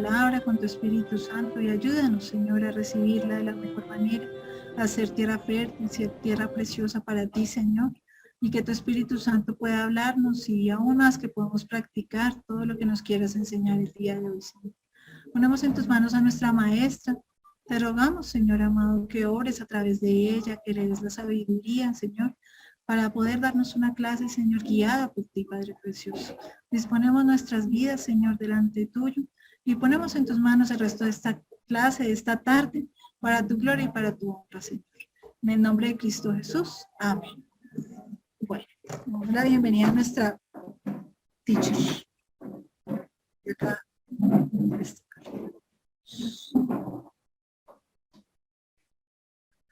palabra con tu Espíritu Santo y ayúdanos, Señor, a recibirla de la mejor manera, a ser tierra fértil, ser tierra preciosa para ti, Señor, y que tu Espíritu Santo pueda hablarnos y aún más que podamos practicar todo lo que nos quieras enseñar el día de hoy, Señor. Ponemos en tus manos a nuestra maestra. Te rogamos, Señor amado, que ores a través de ella, que le des la sabiduría, Señor, para poder darnos una clase, Señor, guiada por ti, Padre precioso. Disponemos nuestras vidas, Señor, delante tuyo y ponemos en tus manos el resto de esta clase, de esta tarde, para tu gloria y para tu honra, Señor. En el nombre de Cristo Jesús. Amén. Bueno, damos la bienvenida a nuestra teacher. Y acá,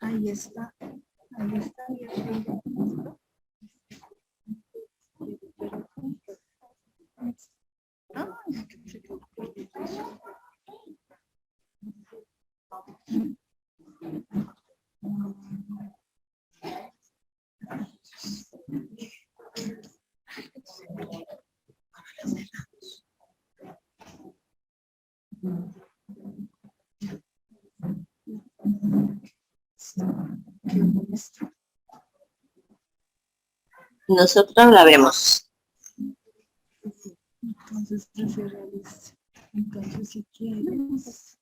ahí está. Ahí está. Nosotros la vemos. Entonces, preferirles. Entonces, si quieres.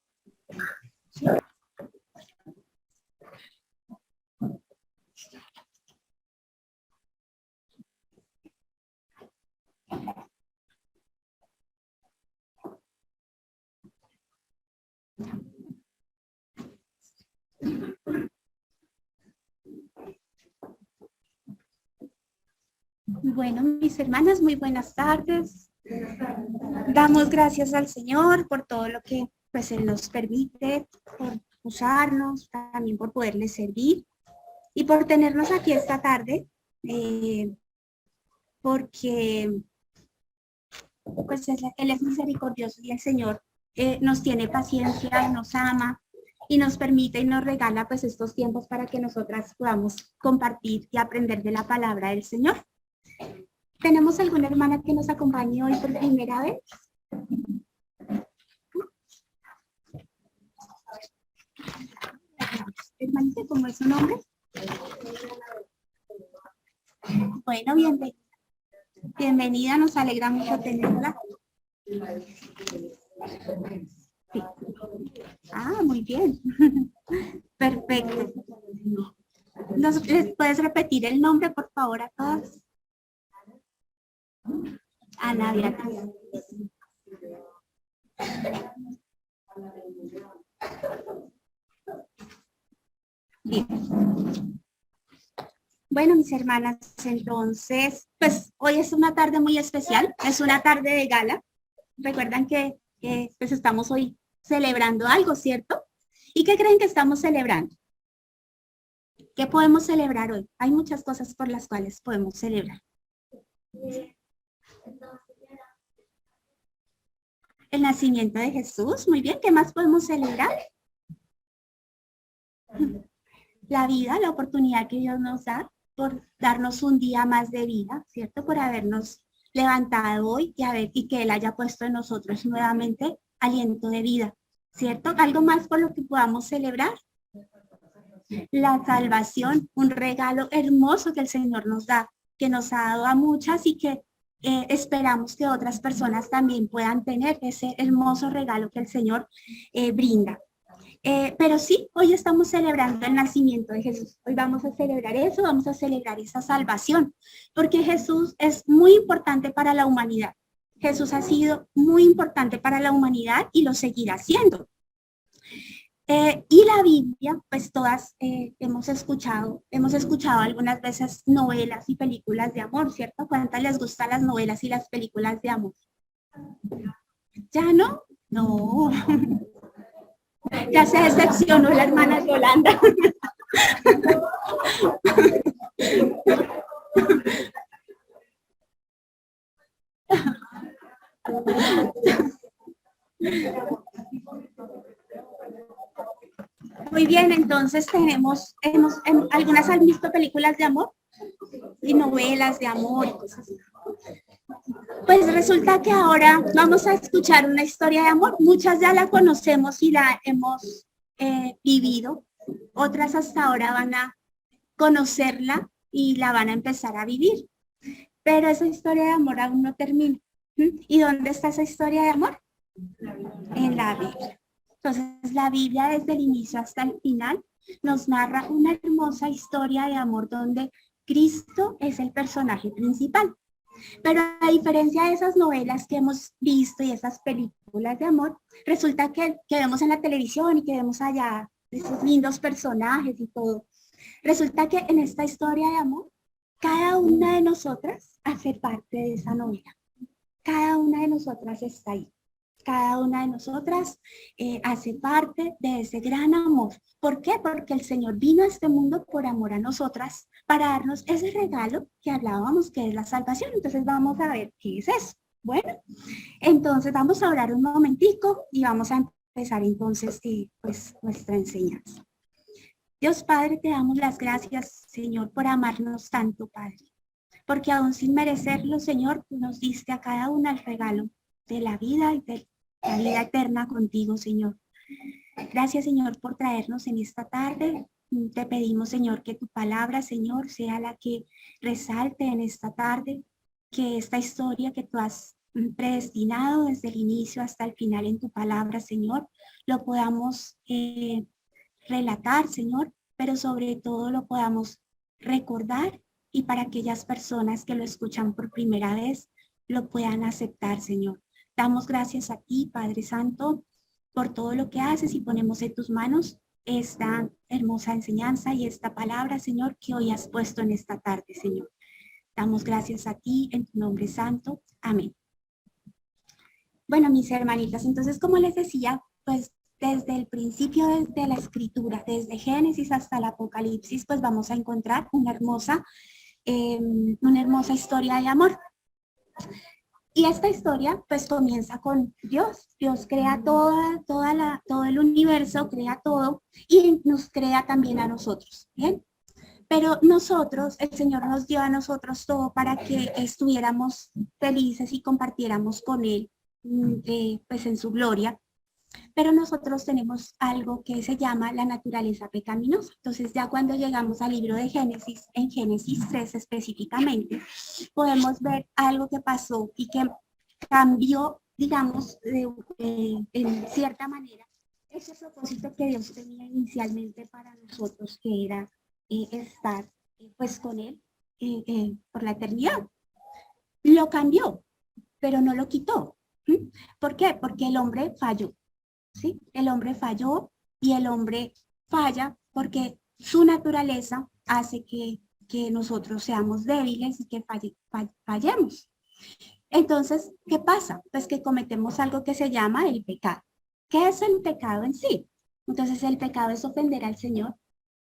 Bueno, mis hermanas, muy buenas tardes. Damos gracias al Señor por todo lo que pues Él nos permite, por usarnos, también por poderle servir y por tenernos aquí esta tarde, porque pues Él es misericordioso y el Señor nos tiene paciencia, nos ama y nos permite y nos regala pues estos tiempos para que nosotras podamos compartir y aprender de la palabra del Señor. ¿Tenemos alguna hermana que nos acompañe hoy por primera vez? Hermanita, ¿cómo es su nombre? Bueno, bienvenida. Bienvenida, nos alegra mucho tenerla. Sí. Ah, muy bien. Perfecto. ¿Les puedes repetir el nombre, por favor, a todas? Ana Beatriz. Bien. Bueno, mis hermanas, entonces, pues hoy es una tarde muy especial, es una tarde de gala. Recuerdan que pues estamos hoy celebrando algo, ¿cierto? ¿Y qué creen que estamos celebrando? ¿Qué podemos celebrar hoy? Hay muchas cosas por las cuales podemos celebrar. El nacimiento de Jesús, muy bien. ¿Qué más podemos celebrar? La vida, la oportunidad que Dios nos da por darnos un día más de vida, ¿cierto? Por habernos levantado hoy y que Él haya puesto en nosotros nuevamente aliento de vida, ¿cierto? Algo más por lo que podamos celebrar. La salvación, un regalo hermoso que el Señor nos da, que nos ha dado a muchas y que esperamos que otras personas también puedan tener ese hermoso regalo que el Señor brinda. Pero sí, hoy estamos celebrando el nacimiento de Jesús. Hoy vamos a celebrar eso, vamos a celebrar esa salvación, porque Jesús es muy importante para la humanidad. Jesús ha sido muy importante para la humanidad y lo seguirá siendo. Y la Biblia, pues todas hemos escuchado algunas veces novelas y películas de amor, ¿cierto? ¿Cuántas les gustan las novelas y las películas de amor? ¿Ya no? No. Ya se decepcionó la hermana Yolanda. Muy bien, entonces algunas han visto películas de amor y novelas de amor y cosas así. Pues resulta que ahora vamos a escuchar una historia de amor. Muchas ya la conocemos y la hemos vivido. Otras hasta ahora van a conocerla y la van a empezar a vivir. Pero esa historia de amor aún no termina. ¿Y dónde está esa historia de amor? En la Biblia. Entonces, la Biblia desde el inicio hasta el final nos narra una hermosa historia de amor donde Cristo es el personaje principal. Pero a diferencia de esas novelas que hemos visto y esas películas de amor, resulta que vemos en la televisión y que vemos allá esos lindos personajes y todo. Resulta que en esta historia de amor, cada una de nosotras hace parte de esa novela. Cada una de nosotras está ahí. Cada una de nosotras hace parte de ese gran amor. ¿Por qué? Porque el Señor vino a este mundo por amor a nosotras, para darnos ese regalo que hablábamos, que es la salvación. Entonces vamos a ver qué es eso. Bueno, entonces vamos a orar un momentico y vamos a empezar entonces pues nuestra enseñanza. Dios Padre, te damos las gracias, Señor, por amarnos tanto, Padre. Porque aún sin merecerlo, Señor, tú nos diste a cada una el regalo de la vida y de la vida eterna contigo, Señor. Gracias, Señor, por traernos en esta tarde. Te pedimos, Señor, que tu palabra, Señor, sea la que resalte en esta tarde, que esta historia que tú has predestinado desde el inicio hasta el final en tu palabra, Señor, lo podamos relatar, Señor, pero sobre todo lo podamos recordar y para aquellas personas que lo escuchan por primera vez, lo puedan aceptar, Señor. Damos gracias a ti, Padre Santo, por todo lo que haces y ponemos en tus manos esta hermosa enseñanza y esta palabra, Señor, que hoy has puesto en esta tarde, Señor. Damos gracias a ti en tu nombre santo. Amén. Bueno, mis hermanitas, entonces, como les decía, pues desde el principio de la escritura, desde Génesis hasta el Apocalipsis, pues vamos a encontrar una hermosa historia de amor. Y esta historia pues comienza con Dios. Dios crea todo el universo, crea todo y nos crea también a nosotros, ¿bien? Pero nosotros, el Señor nos dio a nosotros todo para que estuviéramos felices y compartiéramos con Él pues en su gloria. Pero nosotros tenemos algo que se llama la naturaleza pecaminosa. Entonces ya cuando llegamos al libro de Génesis, en Génesis 3 específicamente, podemos ver algo que pasó y que cambió, digamos, en cierta manera, ese propósito que Dios tenía inicialmente para nosotros, que era estar pues con Él por la eternidad. Lo cambió, pero no lo quitó. ¿Por qué? Porque el hombre falló. ¿Sí? El hombre falló y el hombre falla porque su naturaleza hace que nosotros seamos débiles y que fallemos. Entonces, ¿qué pasa? Pues que cometemos algo que se llama el pecado. ¿Qué es el pecado en sí? Entonces, el pecado es ofender al Señor,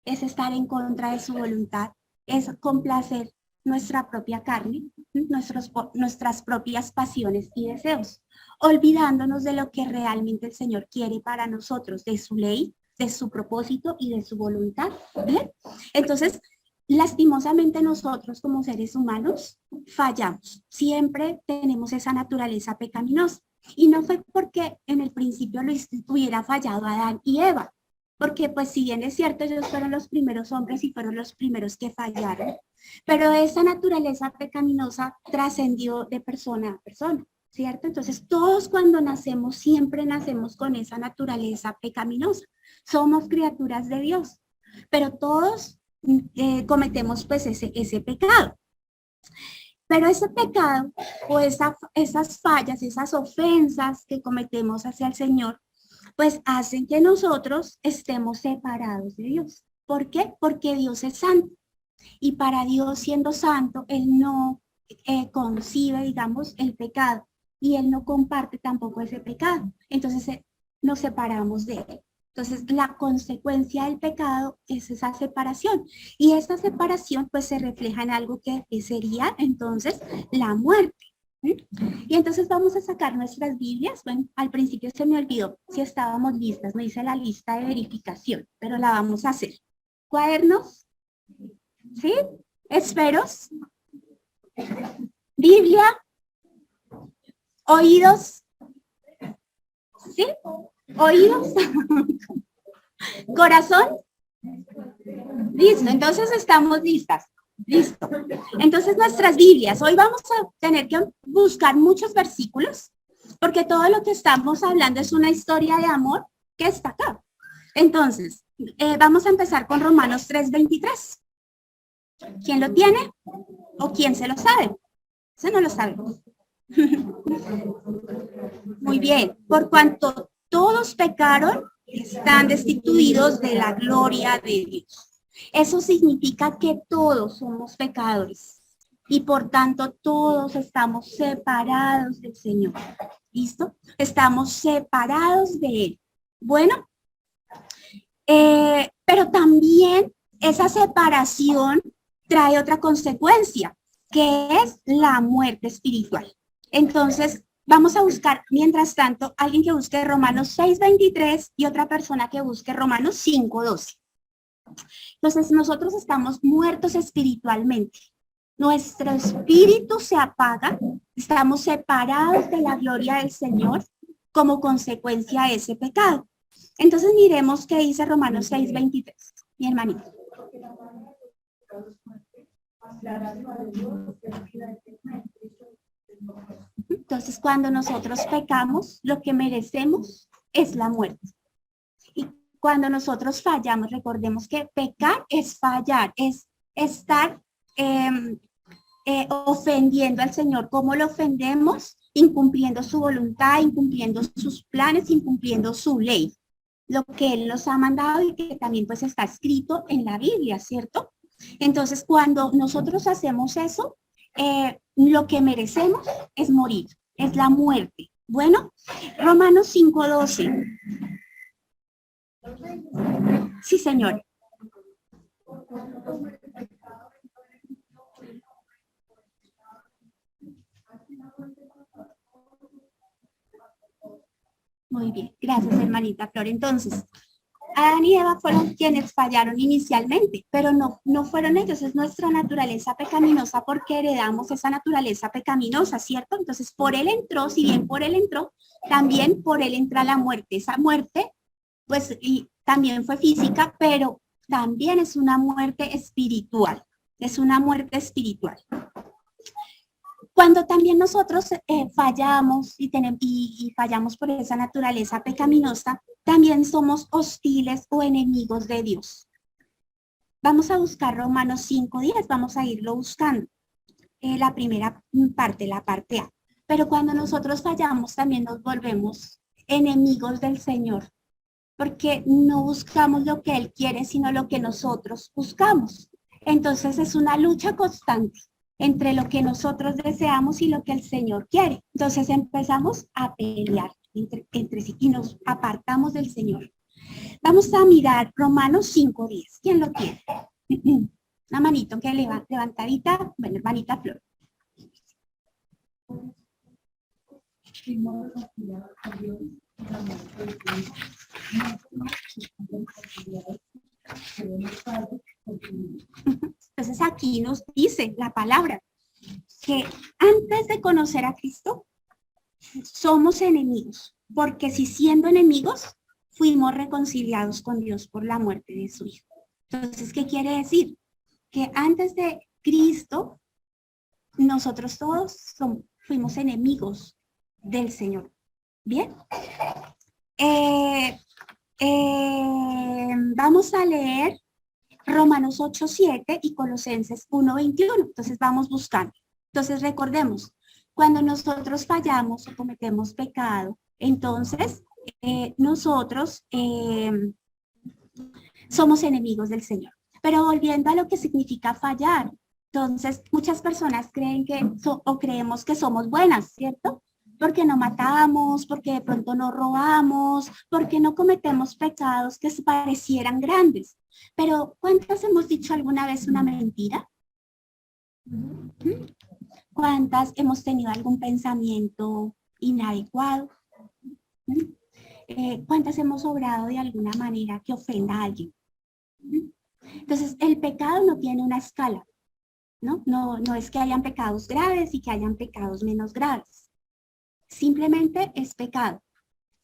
es estar en contra de su voluntad, es complacer nuestra propia carne, nuestras propias pasiones y deseos, olvidándonos de lo que realmente el Señor quiere para nosotros, de su ley, de su propósito y de su voluntad. ¿Bien? Entonces, lastimosamente nosotros como seres humanos fallamos. Siempre tenemos esa naturaleza pecaminosa. Y no fue porque en el principio lo hubiera fallado Adán y Eva, porque pues si bien es cierto, ellos fueron los primeros hombres y fueron los primeros que fallaron, pero esa naturaleza pecaminosa trascendió de persona a persona, ¿cierto? Entonces todos cuando nacemos, siempre nacemos con esa naturaleza pecaminosa. Somos criaturas de Dios, pero todos cometemos pues ese pecado. Pero ese pecado o esas fallas, esas ofensas que cometemos hacia el Señor, pues hacen que nosotros estemos separados de Dios. ¿Por qué? Porque Dios es santo. Y para Dios, siendo santo, Él no concibe, digamos, el pecado. Y Él no comparte tampoco ese pecado. Entonces nos separamos de Él. Entonces la consecuencia del pecado es esa separación. Y esa separación pues se refleja en algo que sería entonces la muerte. Y entonces vamos a sacar nuestras Biblias. Bueno, al principio se me olvidó si estábamos listas, me hice la lista de verificación, pero la vamos a hacer. ¿Cuadernos? ¿Sí? ¿Esferos? ¿Biblia? ¿Oídos? ¿Sí? ¿Oídos? ¿Corazón? Listo, entonces estamos listas. Listo. Entonces nuestras Biblias, hoy vamos a tener que buscar muchos versículos, porque todo lo que estamos hablando es una historia de amor que está acá. Entonces, vamos a empezar con Romanos 3:23. ¿Quién lo tiene? ¿O quién se lo sabe? Ese no lo sabe. Muy bien. Por cuanto todos pecaron, están destituidos de la gloria de Dios. Eso significa que todos somos pecadores y por tanto todos estamos separados del Señor. ¿Listo? Estamos separados de Él. Bueno, pero también esa separación trae otra consecuencia, que es la muerte espiritual. Entonces, vamos a buscar, mientras tanto, alguien que busque Romanos 6:23 y otra persona que busque Romanos 5:12. Entonces, nosotros estamos muertos espiritualmente. Nuestro espíritu se apaga, estamos separados de la gloria del Señor como consecuencia de ese pecado. Entonces, miremos qué dice Romanos 6:23, mi hermanito. Entonces, cuando nosotros pecamos, lo que merecemos es la muerte. Y cuando nosotros fallamos, recordemos que pecar es fallar, es estar ofendiendo al Señor. ¿Cómo lo ofendemos? Incumpliendo su voluntad, incumpliendo sus planes, incumpliendo su ley. Lo que Él nos ha mandado y que también pues está escrito en la Biblia, ¿cierto? Entonces, cuando nosotros hacemos eso, lo que merecemos es morir, es la muerte. Bueno, Romanos 5:12. Sí, señor. Muy bien, gracias, hermanita Flor. Entonces, Adán y Eva fueron quienes fallaron inicialmente, pero no fueron ellos, es nuestra naturaleza pecaminosa porque heredamos esa naturaleza pecaminosa, ¿cierto? Entonces, por él entró, si bien por él entró, también por él entra la muerte. Esa muerte, pues, y también fue física, pero también es una muerte espiritual, es una muerte espiritual. Cuando también nosotros fallamos y fallamos por esa naturaleza pecaminosa, también somos hostiles o enemigos de Dios. Vamos a buscar Romanos 5:10, vamos a irlo buscando. La primera parte, la parte A. Pero cuando nosotros fallamos, también nos volvemos enemigos del Señor, porque no buscamos lo que Él quiere, sino lo que nosotros buscamos. Entonces es una lucha constante entre lo que nosotros deseamos y lo que el Señor quiere. Entonces empezamos a pelear entre sí y nos apartamos del Señor. Vamos a mirar Romanos 5:10. ¿Quién lo tiene? Una manito que levantadita, bueno, hermanita Flor. Entonces aquí nos dice la palabra que antes de conocer a Cristo somos enemigos, porque si siendo enemigos fuimos reconciliados con Dios por la muerte de su Hijo. Entonces, ¿qué quiere decir? Que antes de Cristo nosotros todos fuimos enemigos del Señor. ¿Bien? Vamos a leer Romanos 8:7 y Colosenses 1:21. Entonces vamos buscando. Entonces recordemos, cuando nosotros fallamos o cometemos pecado, entonces nosotros somos enemigos del Señor. Pero volviendo a lo que significa fallar, entonces muchas personas creen que o creemos que somos buenas, ¿cierto? Porque no matamos, porque de pronto no robamos, porque no cometemos pecados que parecieran grandes. Pero ¿cuántas hemos dicho alguna vez una mentira? ¿Cuántas hemos tenido algún pensamiento inadecuado? ¿Cuántas hemos obrado de alguna manera que ofenda a alguien? Entonces, el pecado no tiene una escala, ¿no? No es que hayan pecados graves y que hayan pecados menos graves. Simplemente es pecado,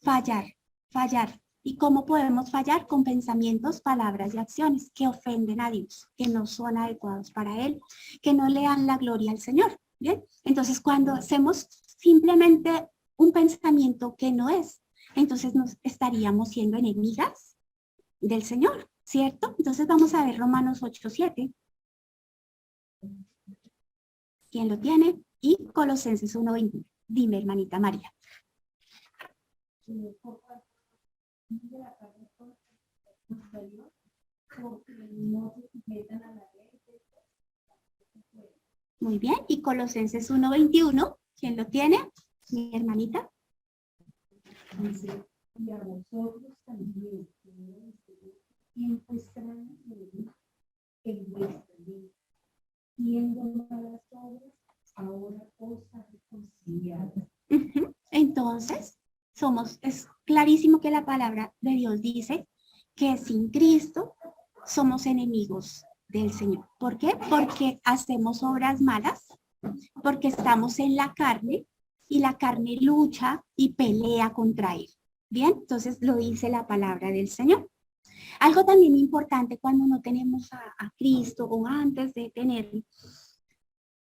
fallar, fallar. ¿Y cómo podemos fallar? Con pensamientos, palabras y acciones que ofenden a Dios, que no son adecuados para Él, que no le dan la gloria al Señor. ¿Bien? Entonces, cuando hacemos simplemente un pensamiento que no es, entonces nos estaríamos siendo enemigas del Señor, ¿cierto? Entonces vamos a ver Romanos 8:7. ¿Quién lo tiene? Y Colosenses 1:21. Dime, hermanita María. Muy bien, y Colosenses 1:21, ¿quién lo tiene? Mi hermanita. Dice, y a vosotros también, tiempo extraño en vuestra vida, siendo malas obras, ahora cosas reconciliadas. Entonces, es clarísimo que la palabra de Dios dice que sin Cristo somos enemigos del Señor. ¿Por qué? Porque hacemos obras malas, porque estamos en la carne y la carne lucha y pelea contra él. Bien, entonces lo dice la palabra del Señor. Algo también importante cuando no tenemos a Cristo o antes de tenerlo,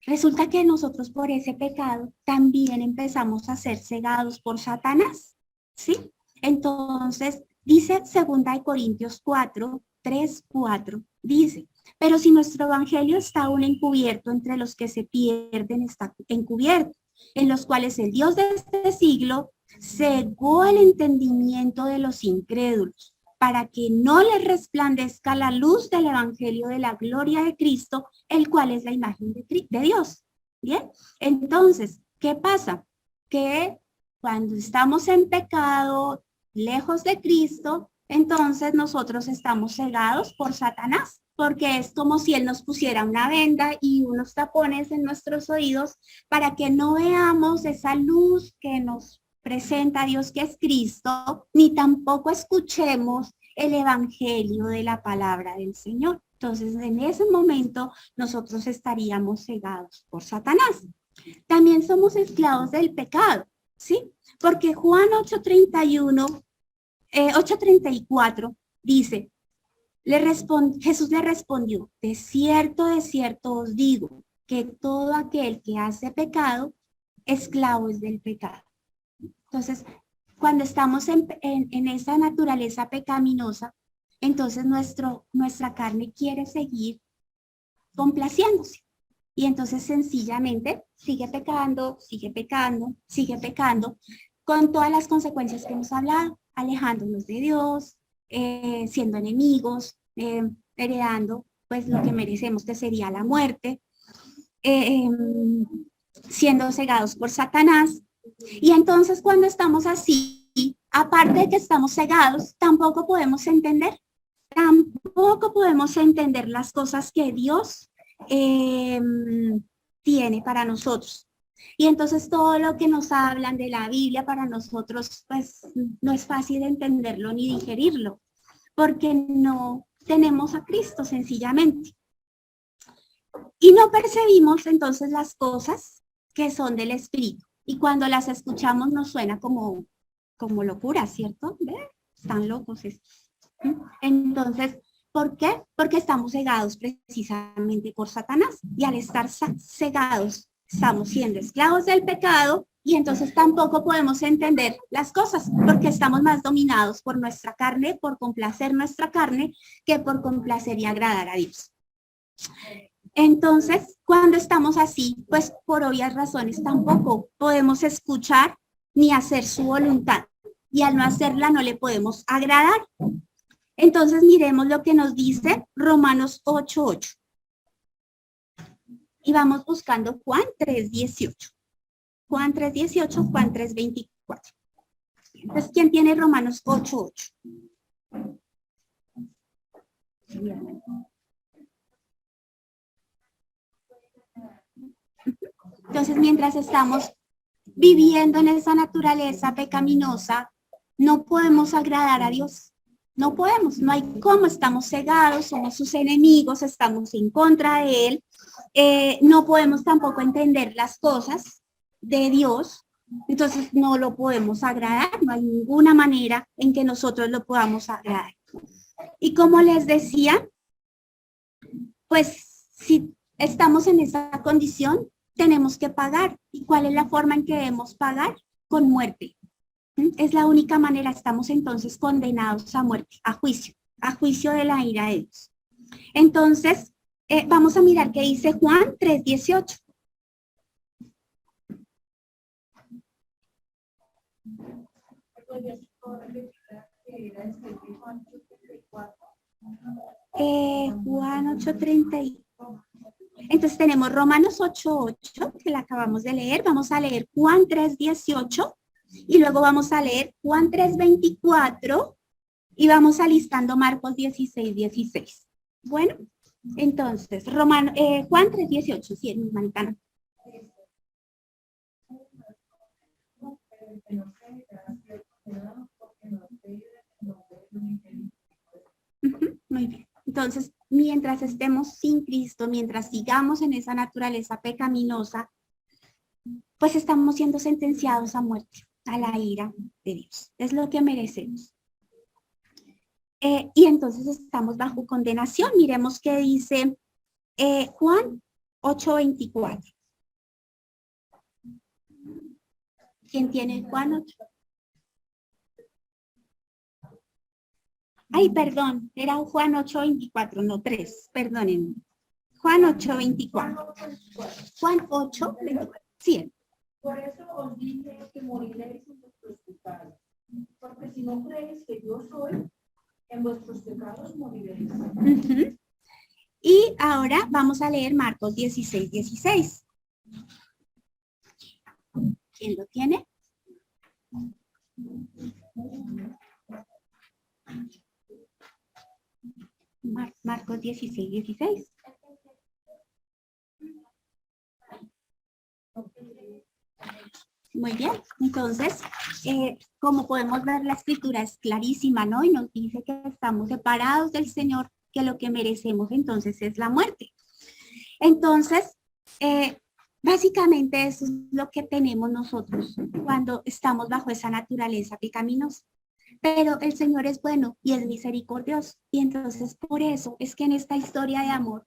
resulta que nosotros por ese pecado también empezamos a ser cegados por Satanás, ¿sí? Entonces, dice 2 Corintios 4:3-4, dice, pero si nuestro evangelio está aún encubierto entre los que se pierden, está encubierto, en los cuales el Dios de este siglo cegó el entendimiento de los incrédulos, para que no les resplandezca la luz del evangelio de la gloria de Cristo, el cual es la imagen de Dios. Bien, entonces, ¿qué pasa? Que cuando estamos en pecado, lejos de Cristo, entonces nosotros estamos cegados por Satanás, porque es como si él nos pusiera una venda y unos tapones en nuestros oídos para que no veamos esa luz que nos presenta Dios, que es Cristo, ni tampoco escuchemos el evangelio de la palabra del Señor. Entonces, en ese momento, nosotros estaríamos cegados por Satanás. También somos esclavos del pecado, ¿sí? Porque Juan 8:34 dice, Jesús le respondió, de cierto os digo, que todo aquel que hace pecado, esclavo es del pecado. Entonces, cuando estamos en esa naturaleza pecaminosa, entonces nuestra carne quiere seguir complaciéndose. Y entonces sencillamente sigue pecando, con todas las consecuencias que hemos hablado, alejándonos de Dios, siendo enemigos, heredando pues lo que merecemos, que sería la muerte, siendo cegados por Satanás. Y entonces cuando estamos así, aparte de que estamos cegados, tampoco podemos entender las cosas que Dios tiene para nosotros. Y entonces todo lo que nos hablan de la Biblia para nosotros, pues no es fácil entenderlo ni digerirlo, porque no tenemos a Cristo sencillamente. Y no percibimos entonces las cosas que son del Espíritu. Y cuando las escuchamos nos suena como locura, ¿cierto? ¿Ve? Están locos estos. Entonces, ¿por qué? Porque estamos cegados precisamente por Satanás. Y al estar cegados, estamos siendo esclavos del pecado y entonces tampoco podemos entender las cosas porque estamos más dominados por nuestra carne, por complacer nuestra carne, que por complacer y agradar a Dios. Entonces, cuando estamos así, pues por obvias razones tampoco podemos escuchar ni hacer su voluntad. Y al no hacerla no le podemos agradar. Entonces, miremos lo que nos dice Romanos 8:8. Y vamos buscando Juan 3:18. Juan 3:18, Juan 3:24. Entonces, ¿quién tiene Romanos 8:8? Entonces, mientras estamos viviendo en esa naturaleza pecaminosa, no podemos agradar a Dios. No podemos, no hay cómo, estamos cegados, somos sus enemigos, estamos en contra de Él. No podemos tampoco entender las cosas de Dios Entonces no lo podemos agradar, no hay ninguna manera en que nosotros lo podamos agradar. Y como les decía, pues si estamos en esa condición, tenemos que pagar. ¿Y cuál es la forma en que debemos pagar? Con muerte. Es la única manera, estamos entonces condenados a muerte, a juicio de la ira de Dios. Entonces, vamos a mirar qué dice Juan 3:18. Juan 8:30. Entonces tenemos Romanos 8:8, que la acabamos de leer. Vamos a leer Juan 3:18 y luego vamos a leer Juan 3:24 y vamos alistando Marcos 16:16. Bueno, entonces, Juan 3:18, sí, mi hermanita. Muy bien. Entonces, mientras estemos sin Cristo, mientras sigamos en esa naturaleza pecaminosa, pues estamos siendo sentenciados a muerte, a la ira de Dios. Es lo que merecemos. Y entonces estamos bajo condenación. Miremos qué dice Juan 8:24. ¿Quién tiene Juan 8? Ay, perdón, era Juan 8:24, no 3, perdónenme. Juan 8:24. Juan 8:24, sí. Por eso os dije que moriréis en vuestros pecados, porque si no creéis que yo soy, en vuestros pecados moriréis. Y ahora vamos a leer Marcos 16:16. ¿Quién lo tiene? Marcos 16:16. Muy bien, entonces, como podemos ver, la escritura es clarísima, ¿no? Y nos dice que estamos separados del Señor, que lo que merecemos entonces es la muerte. Entonces, básicamente eso es lo que tenemos nosotros cuando estamos bajo esa naturaleza pecaminosa. Pero el Señor es bueno y es misericordioso. Y entonces por eso es que en esta historia de amor,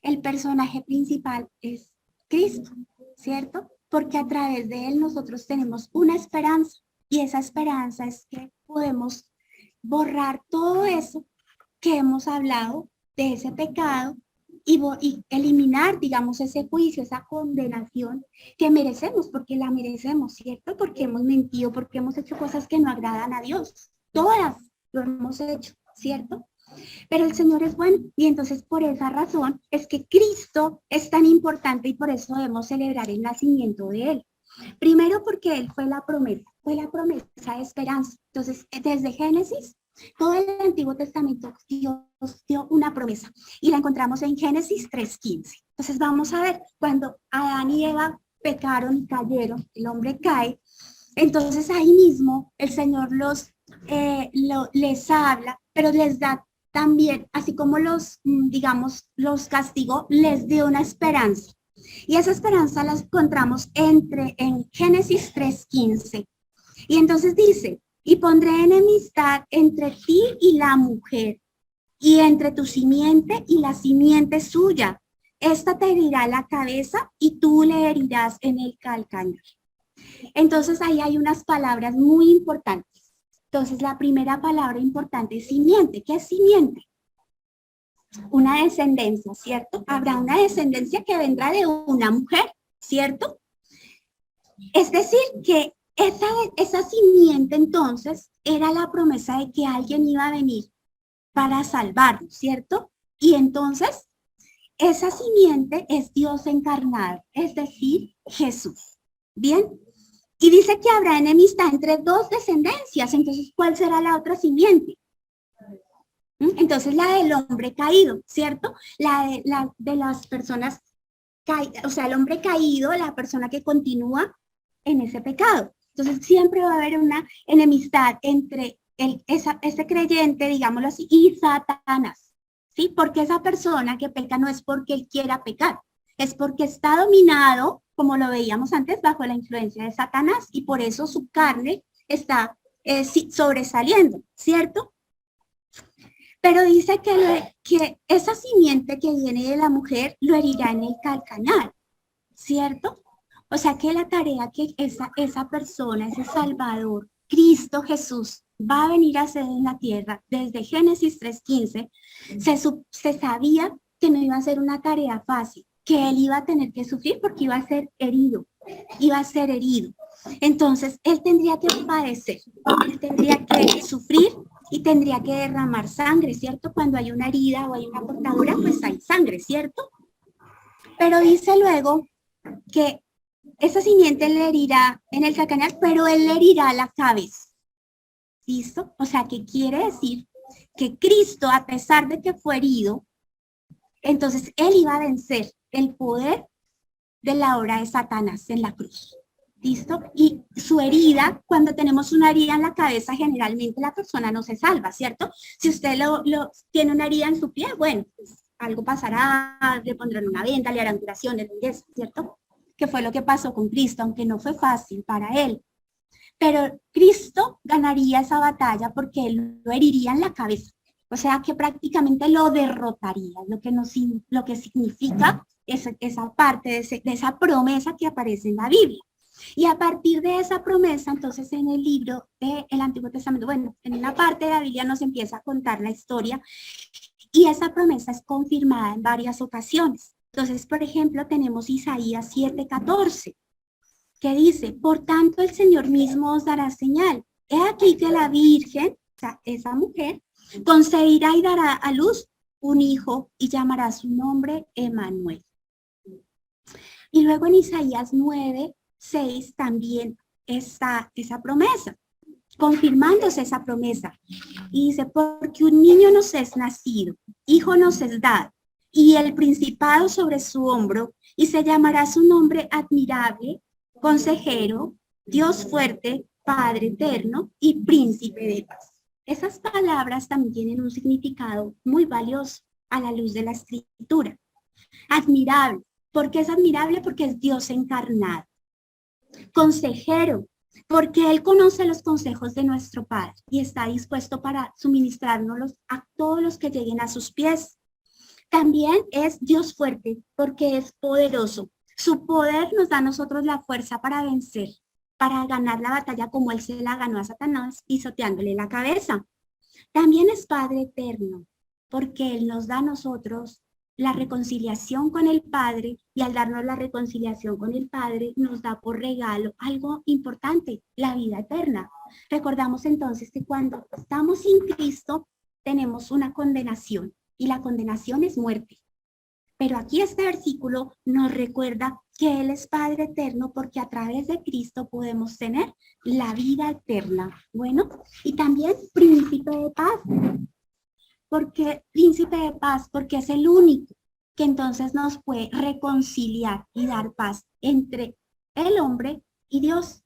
el personaje principal es Cristo, ¿cierto? Porque a través de Él nosotros tenemos una esperanza. Y esa esperanza es que podemos borrar todo eso que hemos hablado de ese pecado y eliminar, digamos, ese juicio, esa condenación que merecemos, porque la merecemos, ¿cierto? Porque hemos mentido, porque hemos hecho cosas que no agradan a Dios. Todas lo hemos hecho, ¿cierto? Pero el Señor es bueno y entonces por esa razón es que Cristo es tan importante y por eso debemos celebrar el nacimiento de Él. Primero porque Él fue la promesa de esperanza. Entonces, desde Génesis, todo el Antiguo Testamento Dios dio una promesa y la encontramos en Génesis 3:15. Entonces vamos a ver, cuando Adán y Eva pecaron y cayeron, el hombre cae, entonces ahí mismo el Señor les habla, pero les da también, así como los castigó, les dio una esperanza. Y esa esperanza la encontramos en Génesis 3:15. Y entonces dice, y pondré enemistad entre ti y la mujer, y entre tu simiente y la simiente suya. Esta te herirá la cabeza y tú le herirás en el calcañar. Entonces ahí hay unas palabras muy importantes. Entonces la primera palabra importante es simiente. ¿Qué es simiente? Una descendencia, ¿cierto? Habrá una descendencia que vendrá de una mujer, ¿cierto? Es decir, que esa simiente entonces era la promesa de que alguien iba a venir para salvarnos, ¿cierto? Y entonces esa simiente es Dios encarnado, es decir, Jesús. ¿Bien? Y dice que habrá enemistad entre dos descendencias, entonces ¿cuál será la otra simiente? Entonces la del hombre caído, ¿cierto? La de las personas caídas, o sea, el hombre caído, la persona que continúa en ese pecado. Entonces siempre va a haber una enemistad entre ese creyente, digámoslo así, y Satanás, ¿sí? Porque esa persona que peca no es porque él quiera pecar, es porque está dominado como lo veíamos antes, bajo la influencia de Satanás y por eso su carne está sobresaliendo, ¿cierto? Pero dice que esa simiente que viene de la mujer lo herirá en el calcañar, ¿cierto? O sea que la tarea que esa persona, ese Salvador, Cristo Jesús, va a venir a hacer en la tierra desde Génesis 3:15, se sabía que no iba a ser una tarea fácil, que él iba a tener que sufrir porque iba a ser herido, Entonces, él tendría que padecer, él tendría que sufrir y tendría que derramar sangre, ¿cierto? Cuando hay una herida o hay una cortadura, pues hay sangre, ¿cierto? Pero dice luego que esa simiente le herirá en el calcañar, pero él le herirá la cabeza. ¿Listo? O sea, que quiere decir que Cristo, a pesar de que fue herido, entonces él iba a vencer el poder de la obra de Satanás en la cruz. ¿Listo? Y su herida, cuando tenemos una herida en la cabeza, generalmente la persona no se salva, ¿cierto? Si usted tiene una herida en su pie, bueno, pues algo pasará, le pondrán una venda, le harán curaciones, ¿cierto? Que fue lo que pasó con Cristo, aunque no fue fácil para él. Pero Cristo ganaría esa batalla porque él lo heriría en la cabeza. O sea que prácticamente lo derrotaría, lo que significa esa parte de esa promesa que aparece en la Biblia. Y a partir de esa promesa, entonces en el libro del Antiguo Testamento, bueno, en una parte de la Biblia nos empieza a contar la historia y esa promesa es confirmada en varias ocasiones. Entonces, por ejemplo, tenemos Isaías 7:14, que dice, por tanto el Señor mismo os dará señal. He aquí que la Virgen, o sea, esa mujer, concebirá y dará a luz un hijo y llamará su nombre Emmanuel. Y luego en Isaías 9:6 también está esa promesa, confirmándose esa promesa. Y dice, porque un niño nos es nacido, hijo nos es dado, y el principado sobre su hombro, y se llamará su nombre admirable, consejero, Dios fuerte, Padre eterno y príncipe de paz. Esas palabras también tienen un significado muy valioso a la luz de la Escritura. Admirable. ¿Por qué es admirable? Porque es Dios encarnado. Consejero, porque Él conoce los consejos de nuestro Padre y está dispuesto para suministrarnos a todos los que lleguen a sus pies. También es Dios fuerte, porque es poderoso. Su poder nos da a nosotros la fuerza para vencer, para ganar la batalla como Él se la ganó a Satanás, pisoteándole la cabeza. También es Padre eterno, porque Él nos da a nosotros la reconciliación con el Padre, y al darnos la reconciliación con el Padre, nos da por regalo algo importante, la vida eterna. Recordamos entonces que cuando estamos sin Cristo, tenemos una condenación, y la condenación es muerte. Pero aquí este versículo nos recuerda que Él es Padre eterno porque a través de Cristo podemos tener la vida eterna. Bueno, y también príncipe de paz. Porque príncipe de paz, porque es el único que entonces nos puede reconciliar y dar paz entre el hombre y Dios.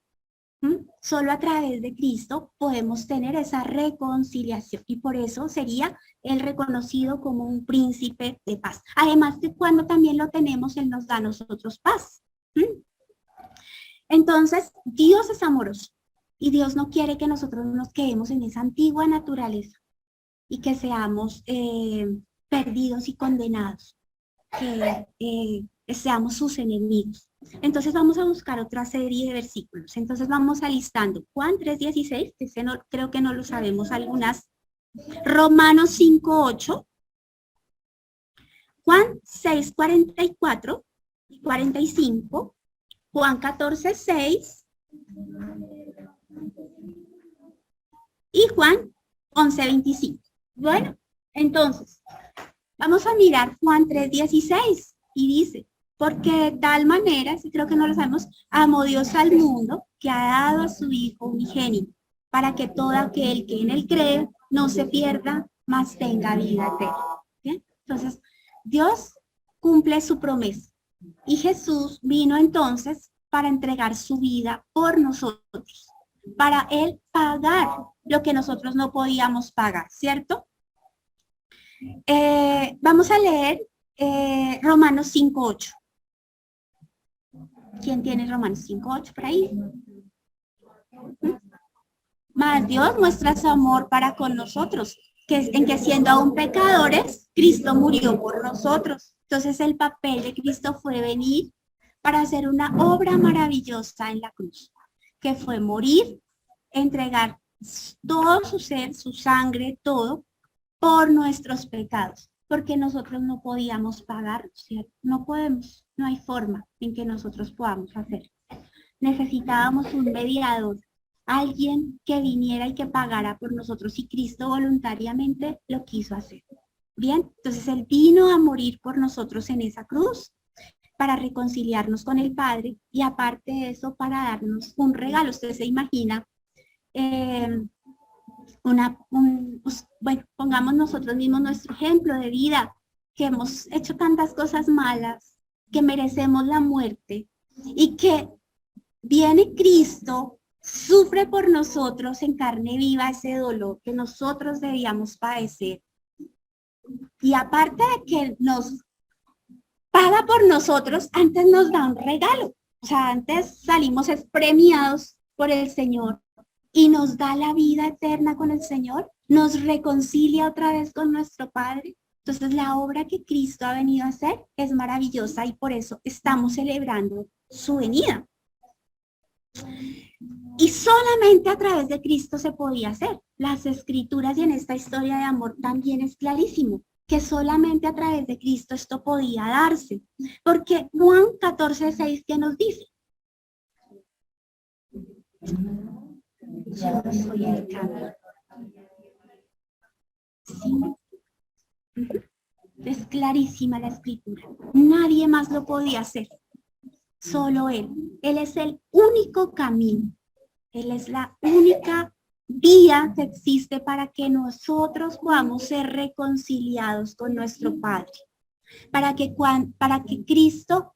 Solo a través de Cristo podemos tener esa reconciliación y por eso sería Él reconocido como un príncipe de paz. Además que cuando también lo tenemos, Él nos da a nosotros paz. Entonces, Dios es amoroso y Dios no quiere que nosotros nos quedemos en esa antigua naturaleza y que seamos perdidos y condenados, que seamos sus enemigos. Entonces vamos a buscar otra serie de versículos. Entonces vamos alistando Juan 3:16, que creo que no lo sabemos algunas. Romanos 5:8. Juan 6:44 y 45. Juan 14:6. Y Juan 11:25. Bueno, entonces vamos a mirar Juan 3:16 y dice, porque de tal manera, si creo que no lo sabemos, amó Dios al mundo que ha dado a su Hijo unigénito, para que todo aquel que en Él cree no se pierda, mas tenga vida eterna. ¿Bien? Entonces, Dios cumple su promesa y Jesús vino entonces para entregar su vida por nosotros, para Él pagar lo que nosotros no podíamos pagar, ¿cierto? Vamos a leer Romanos 5:8. ¿Quién tiene Romanos 5:8 por ahí? Mas Dios muestra su amor para con nosotros, en que siendo aún pecadores, Cristo murió por nosotros. Entonces el papel de Cristo fue venir para hacer una obra maravillosa en la cruz, que fue morir, entregar todo su ser, su sangre, todo, por nuestros pecados, porque nosotros no podíamos pagar, ¿cierto? No podemos, no hay forma en que nosotros podamos hacer. Necesitábamos un mediador, alguien que viniera y que pagara por nosotros, y Cristo voluntariamente lo quiso hacer. Bien, entonces Él vino a morir por nosotros en esa cruz para reconciliarnos con el Padre, y aparte de eso, para darnos un regalo. Usted se imagina, bueno, pongamos nosotros mismos nuestro ejemplo de vida, que hemos hecho tantas cosas malas, que merecemos la muerte, y que viene Cristo, sufre por nosotros en carne viva ese dolor que nosotros debíamos padecer. Y aparte de que nos paga por nosotros, antes nos da un regalo. O sea, antes salimos premiados por el Señor y nos da la vida eterna con el Señor, nos reconcilia otra vez con nuestro Padre. Entonces la obra que Cristo ha venido a hacer es maravillosa, y por eso estamos celebrando su venida. Y solamente a través de Cristo se podía hacer. Las Escrituras, y en esta historia de amor también es clarísimo, que solamente a través de Cristo esto podía darse. Porque Juan 14:6, ¿qué nos dice? Yo soy el camino. Sí. Es clarísima la Escritura. Nadie más lo podía hacer. Solo Él. Él es el único camino. Él es la única vía que existe para que nosotros podamos ser reconciliados con nuestro Padre. Para que Cristo,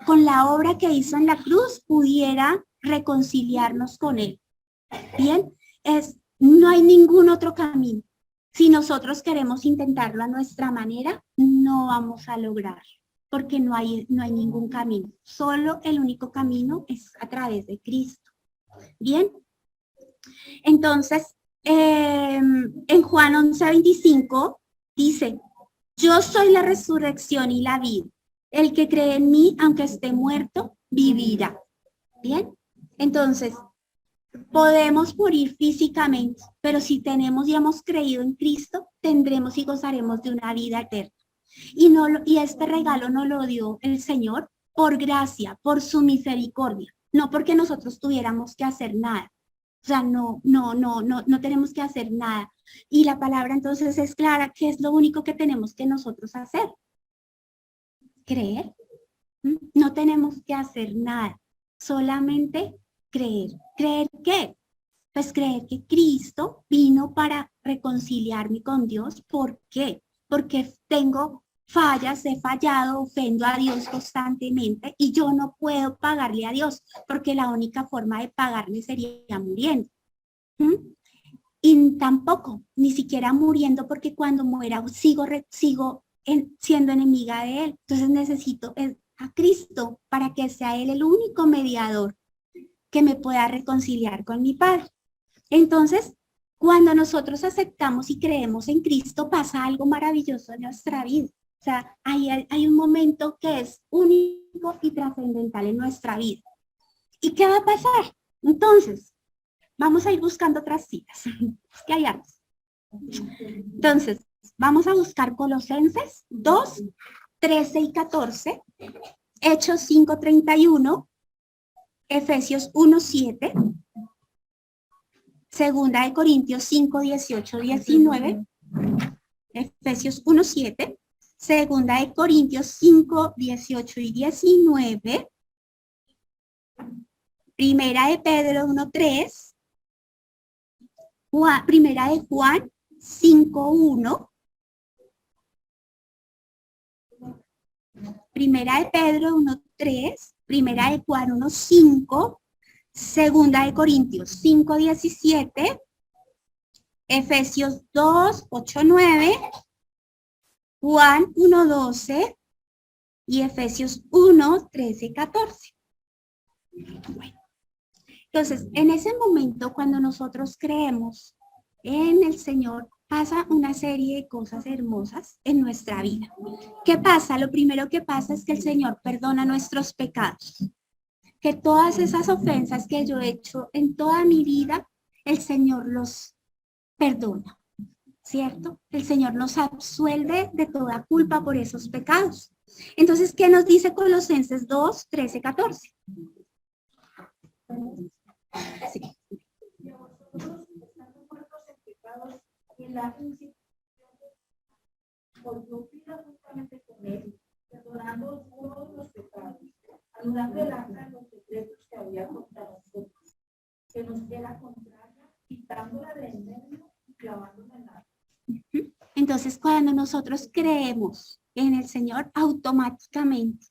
con la obra que hizo en la cruz, pudiera reconciliarnos con Él. Bien, no hay ningún otro camino. Si nosotros queremos intentarlo a nuestra manera, no vamos a lograr, porque no hay ningún camino. Solo el único camino es a través de Cristo. Bien, entonces, en Juan 11:25 dice: yo soy la resurrección y la vida. El que cree en mí, aunque esté muerto, vivirá. Bien, entonces, podemos morir físicamente, pero si tenemos y hemos creído en Cristo, tendremos y gozaremos de una vida eterna. Y este regalo nos lo dio el Señor por gracia, por su misericordia, no porque nosotros tuviéramos que hacer nada. O sea, no tenemos que hacer nada. Y la palabra entonces es clara, que es lo único que tenemos que nosotros hacer. Creer. No tenemos que hacer nada, solamente creer. ¿Creer qué? Pues creer que Cristo vino para reconciliarme con Dios. ¿Por qué? Porque tengo fallas, he fallado, ofendo a Dios constantemente y yo no puedo pagarle a Dios, porque la única forma de pagarle sería muriendo. Y tampoco, ni siquiera muriendo, porque cuando muera sigo siendo enemiga de Él. Entonces necesito a Cristo para que sea Él el único mediador que me pueda reconciliar con mi Padre. Entonces, cuando nosotros aceptamos y creemos en Cristo, pasa algo maravilloso en nuestra vida. O sea, hay un momento que es único y trascendental en nuestra vida. ¿Y qué va a pasar? Entonces, vamos a ir buscando otras citas. Es que hay hartas. Entonces, vamos a buscar Colosenses 2:13 y 14, Hechos 5:31, Efesios 1:7, Segunda de Corintios 5:18-19, Efesios 1:7, Segunda de Corintios 5:18 y 19, Primera de Pedro 1:3, Primera de Juan 5:1, Primera de Pedro 1:3, Primera de Juan 1:5, Segunda de Corintios 5:17, Efesios 2:8-9, Juan 1:12 y Efesios 1, 13, 14. Bueno, entonces, en ese momento, cuando nosotros creemos en el Señor, pasa una serie de cosas hermosas en nuestra vida. ¿Qué pasa? Lo primero que pasa es que el Señor perdona nuestros pecados. Que todas esas ofensas que yo he hecho en toda mi vida, el Señor los perdona, ¿cierto? El Señor nos absuelve de toda culpa por esos pecados. Entonces, ¿qué nos dice Colosenses 2, 13, 14? Sí. Y a vosotros, estando muertos en pecados y en la insignificancia, os pido juntamente con él, perdonando todos los pecados, anulando el acta de los decretos que había contra nosotros, que nos era contraria, quitándola de en medio y clavándola en la. Entonces, cuando nosotros creemos en el Señor, automáticamente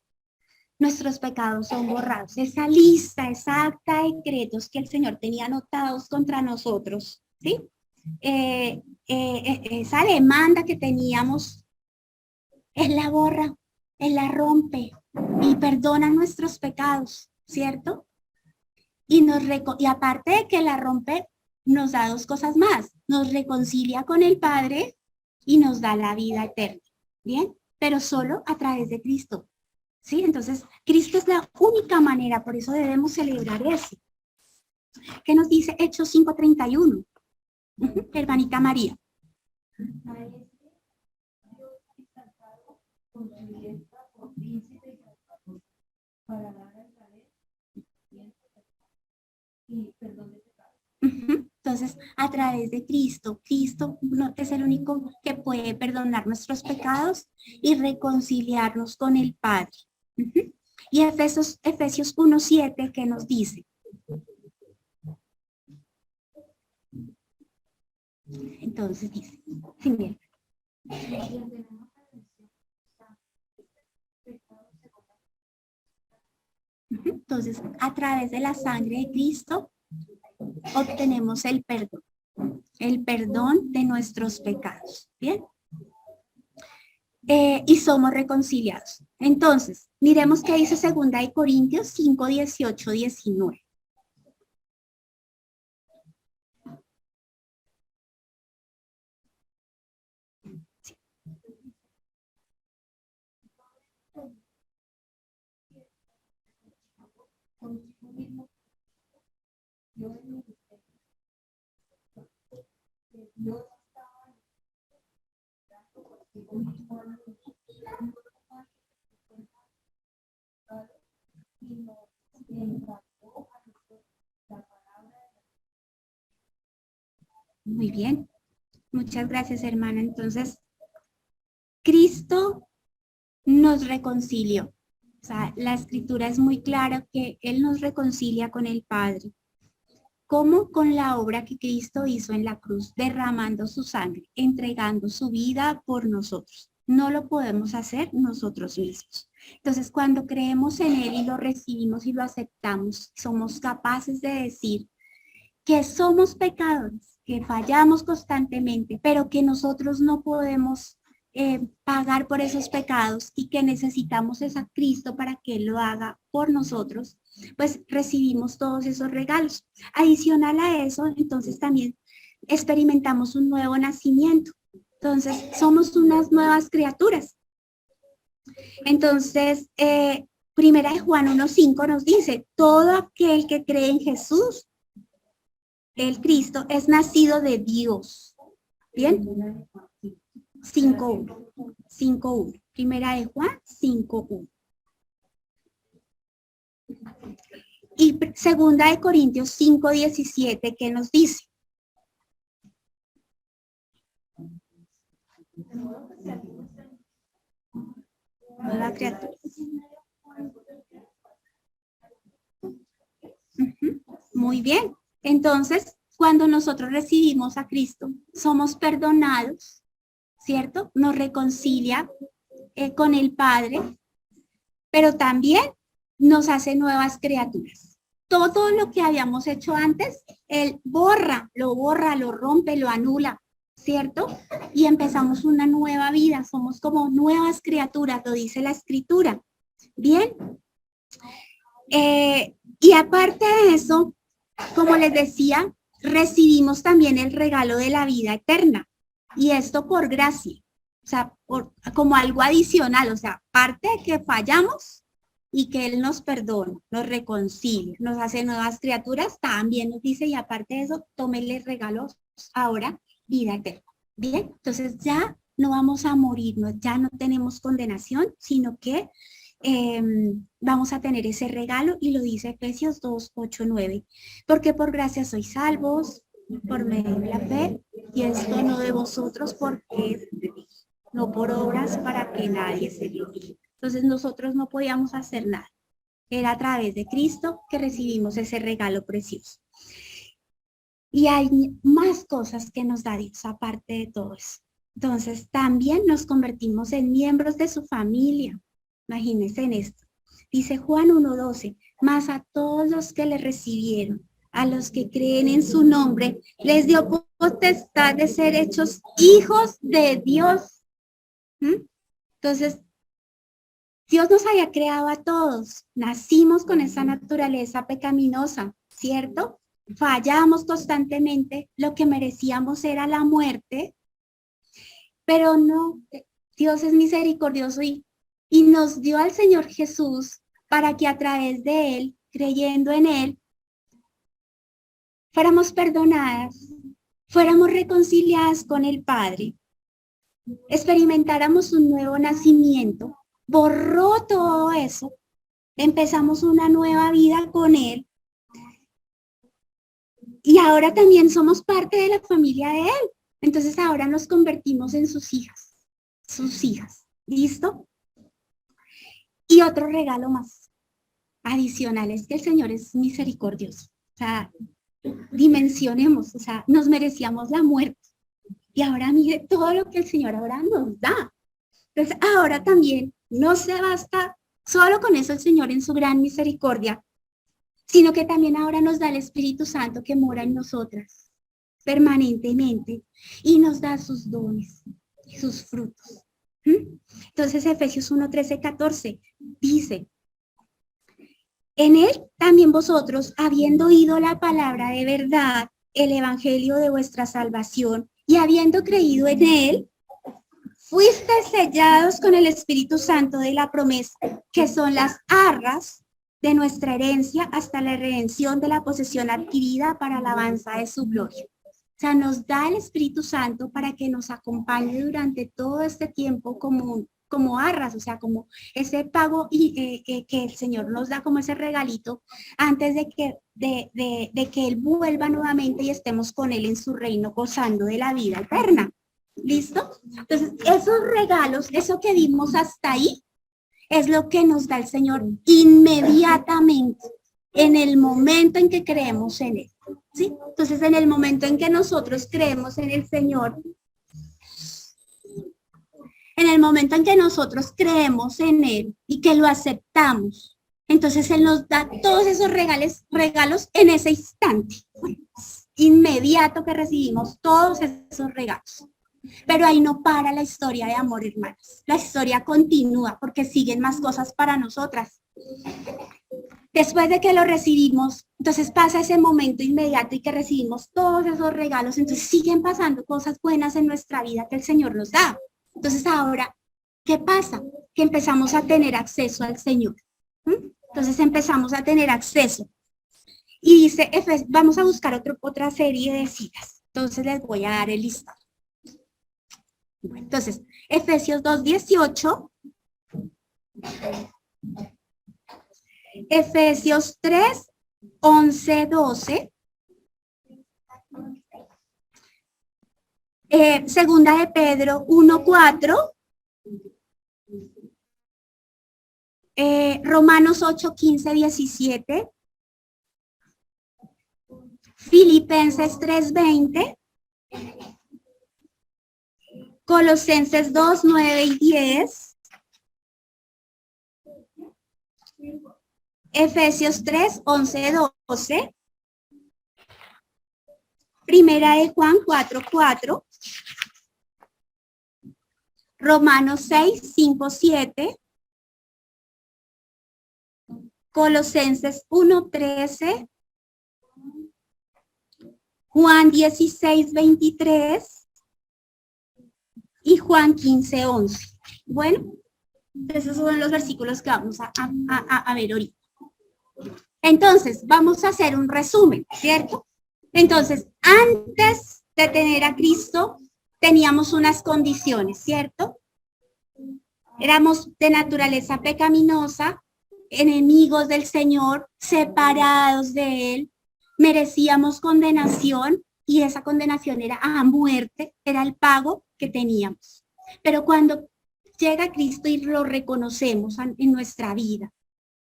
nuestros pecados son borrados. Esa lista, esa acta de decretos que el Señor tenía anotados contra nosotros, ¿sí? Esa demanda que teníamos, Él la borra, Él la rompe y perdona nuestros pecados, ¿cierto? Y aparte de que la rompe, nos da dos cosas más. Nos reconcilia con el Padre y nos da la vida eterna, ¿bien? Pero solo a través de Cristo, ¿sí? Entonces, Cristo es la única manera, por eso debemos celebrar eso. ¿Qué nos dice Hechos 5:31? Hermanita María. A este Dios exaltado con su diestra por príncipe y salvador, para dar a Israel y perdón de pecados. Entonces, a través de Cristo, Cristo no es el único que puede perdonar nuestros pecados y reconciliarnos con el Padre. Y Efesios 1:7, ¿qué nos dice? Entonces dice, sí, bien. Entonces, a través de la sangre de Cristo, obtenemos el perdón de nuestros pecados, ¿bien? Y somos reconciliados. Entonces, miremos qué dice 2 Corintios 5, 18, 19. Muy bien. Muchas gracias, hermana. Entonces, Cristo nos reconcilió. O sea, la escritura es muy clara que Él nos reconcilia con el Padre. ¿Cómo? Con la obra que Cristo hizo en la cruz, derramando su sangre, entregando su vida por nosotros. No lo podemos hacer nosotros mismos. Entonces, cuando creemos en Él y lo recibimos y lo aceptamos, somos capaces de decir que somos pecadores, que fallamos constantemente, pero que nosotros no podemos pagar por esos pecados y que necesitamos a Cristo para que Él lo haga por nosotros, pues recibimos todos esos regalos. Adicional a eso, entonces también experimentamos un nuevo nacimiento. Entonces, somos unas nuevas criaturas. Entonces, primera de Juan 1:5 nos dice, todo aquel que cree en Jesús, el Cristo, es nacido de Dios. ¿Bien? 5:1. Primera de Juan 5:1. Y segunda de Corintios 5:17, ¿qué nos dice? Nueva criatura. Muy bien. Entonces, cuando nosotros recibimos a Cristo, somos perdonados, ¿cierto? Nos reconcilia con el Padre, pero también nos hace nuevas criaturas. Todo lo que habíamos hecho antes, Él lo rompe, lo anula, ¿cierto? Y empezamos una nueva vida, somos como nuevas criaturas, lo dice la Escritura. Bien. Y aparte de eso, como les decía, recibimos también el regalo de la vida eterna. Y esto por gracia, o sea, como algo adicional, o sea, aparte de que fallamos y que Él nos perdona, nos reconcilia, nos hace nuevas criaturas, también nos dice, y aparte de eso, tómenle regalos ahora, vida eterna. Bien, entonces ya no vamos a morirnos, ya no tenemos condenación, sino que vamos a tener ese regalo, y lo dice Efesios 2, 8, 9, porque por gracia sois salvos, por medio de la fe, y esto no de vosotros, porque es de Dios, no por obras, para que nadie se gloríe. Entonces nosotros no podíamos hacer nada, era a través de Cristo que recibimos ese regalo precioso. Y hay más cosas que nos da Dios aparte de todo eso. Entonces también nos convertimos en miembros de su familia. Imagínense en esto. Dice Juan 1:12, mas a todos los que le recibieron, a los que creen en su nombre, les dio potestad de ser hechos hijos de Dios. Entonces, Dios nos había creado a todos. Nacimos con esa naturaleza pecaminosa, ¿cierto? Fallamos constantemente. Lo que merecíamos era la muerte. Pero no, Dios es misericordioso y nos dio al Señor Jesús para que a través de Él, creyendo en Él, fuéramos perdonadas, fuéramos reconciliadas con el Padre, experimentáramos un nuevo nacimiento, borró todo eso, empezamos una nueva vida con Él, y ahora también somos parte de la familia de Él. Entonces ahora nos convertimos en sus hijas, ¿listo? Y otro regalo más adicional es que el Señor es misericordioso. O sea, dimensionemos, o sea, nos merecíamos la muerte. Y ahora mire todo lo que el Señor ahora nos da. Entonces ahora también no se basta solo con eso el Señor en su gran misericordia, sino que también ahora nos da el Espíritu Santo que mora en nosotras permanentemente y nos da sus dones y sus frutos. Entonces Efesios 1, 13, 14 dice, en él también vosotros, habiendo oído la palabra de verdad, el evangelio de vuestra salvación, y habiendo creído en él, fuisteis sellados con el Espíritu Santo de la promesa, que son las arras de nuestra herencia hasta la redención de la posesión adquirida para alabanza de su gloria. O sea, nos da el Espíritu Santo para que nos acompañe durante todo este tiempo como arras, o sea, como ese pago que el Señor nos da como ese regalito antes de que Él vuelva nuevamente y estemos con Él en su reino gozando de la vida eterna. ¿Listo? Entonces, esos regalos, eso que dimos hasta ahí, es lo que nos da el Señor inmediatamente, en el momento en que creemos en Él. ¿Sí? Entonces, en el momento en que nosotros creemos en el Señor, en el momento en que nosotros creemos en Él y que lo aceptamos, entonces Él nos da todos esos regalos en ese instante, inmediato que recibimos todos esos regalos. Pero ahí no para la historia de amor, hermanos. La historia continúa porque siguen más cosas para nosotras. Después de que lo recibimos, entonces pasa ese momento inmediato y que recibimos todos esos regalos, entonces siguen pasando cosas buenas en nuestra vida que el Señor nos da. Entonces ahora, ¿qué pasa? Que empezamos a tener acceso al Señor. Entonces empezamos a tener acceso. Y dice, vamos a buscar otra serie de citas. Entonces les voy a dar el listado. Bueno, entonces, Efesios 2:18. Efesios 3, 11, 12. Segunda de Pedro 1, 4. Romanos 8, 15, 17. Filipenses 3, 20. Colosenses 2, 9 y 10. Efesios 3, 11, 12. Primera de Juan 4, 4. Romanos 6, 5, 7. Colosenses 1:13, Juan 16:23 y Juan 15:11. Bueno, esos son los versículos que vamos a ver ahorita. Entonces, vamos a hacer un resumen, ¿cierto? Entonces, antes de tener a Cristo, teníamos unas condiciones, ¿cierto? Éramos de naturaleza pecaminosa, enemigos del Señor, separados de Él, merecíamos condenación y esa condenación era a muerte, era el pago que teníamos. Pero cuando llega Cristo y lo reconocemos en nuestra vida,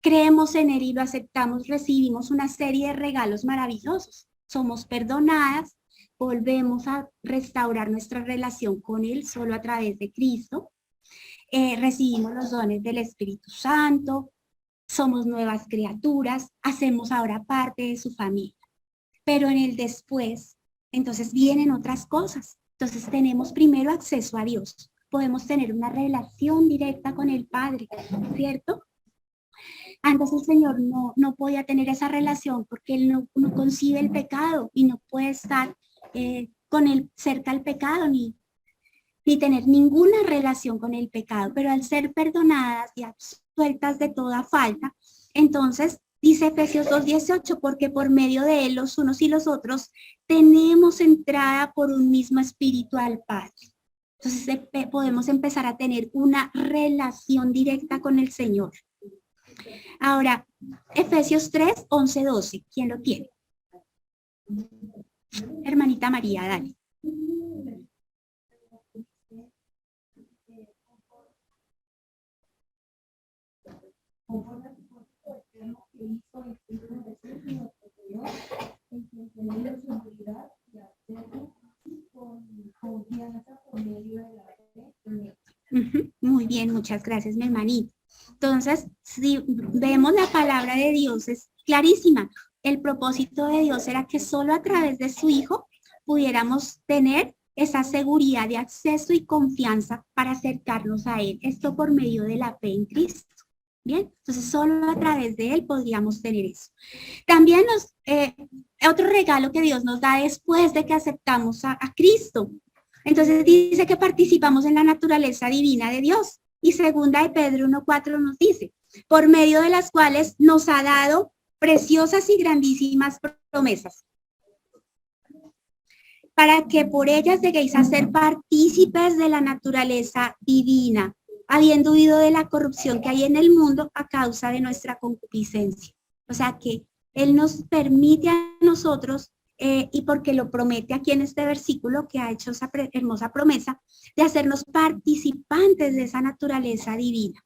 creemos en Él y lo aceptamos, recibimos una serie de regalos maravillosos. Somos perdonadas, volvemos a restaurar nuestra relación con Él solo a través de Cristo. Recibimos los dones del Espíritu Santo, somos nuevas criaturas, hacemos ahora parte de su familia. Pero en el después, entonces vienen otras cosas. Entonces tenemos primero acceso a Dios. Podemos tener una relación directa con el Padre, ¿cierto? Antes el Señor no podía tener esa relación porque Él no concibe el pecado y no puede estar con Él cerca al pecado ni tener ninguna relación con el pecado. Pero al ser perdonadas y absueltas de toda falta, entonces dice Efesios 2:18, porque por medio de Él los unos y los otros tenemos entrada por un mismo espíritu al Padre. Entonces podemos empezar a tener una relación directa con el Señor. Ahora, Efesios 3:11-12, ¿quién lo tiene? Hermanita María, dale. Muy bien, muchas gracias, mi hermanita. Entonces, si vemos la palabra de Dios, es clarísima. El propósito de Dios era que solo a través de su Hijo pudiéramos tener esa seguridad de acceso y confianza para acercarnos a Él. Esto por medio de la fe en Cristo. Bien, entonces solo a través de Él podríamos tener eso. También otro regalo que Dios nos da después de que aceptamos a Cristo. Entonces dice que participamos en la naturaleza divina de Dios. Y segunda de Pedro 1:4 nos dice, por medio de las cuales nos ha dado preciosas y grandísimas promesas, para que por ellas lleguéis a ser partícipes de la naturaleza divina, habiendo huido de la corrupción que hay en el mundo a causa de nuestra concupiscencia. O sea que Él nos permite a nosotros, y porque lo promete aquí en este versículo que ha hecho esa hermosa promesa, de hacernos participantes de esa naturaleza divina.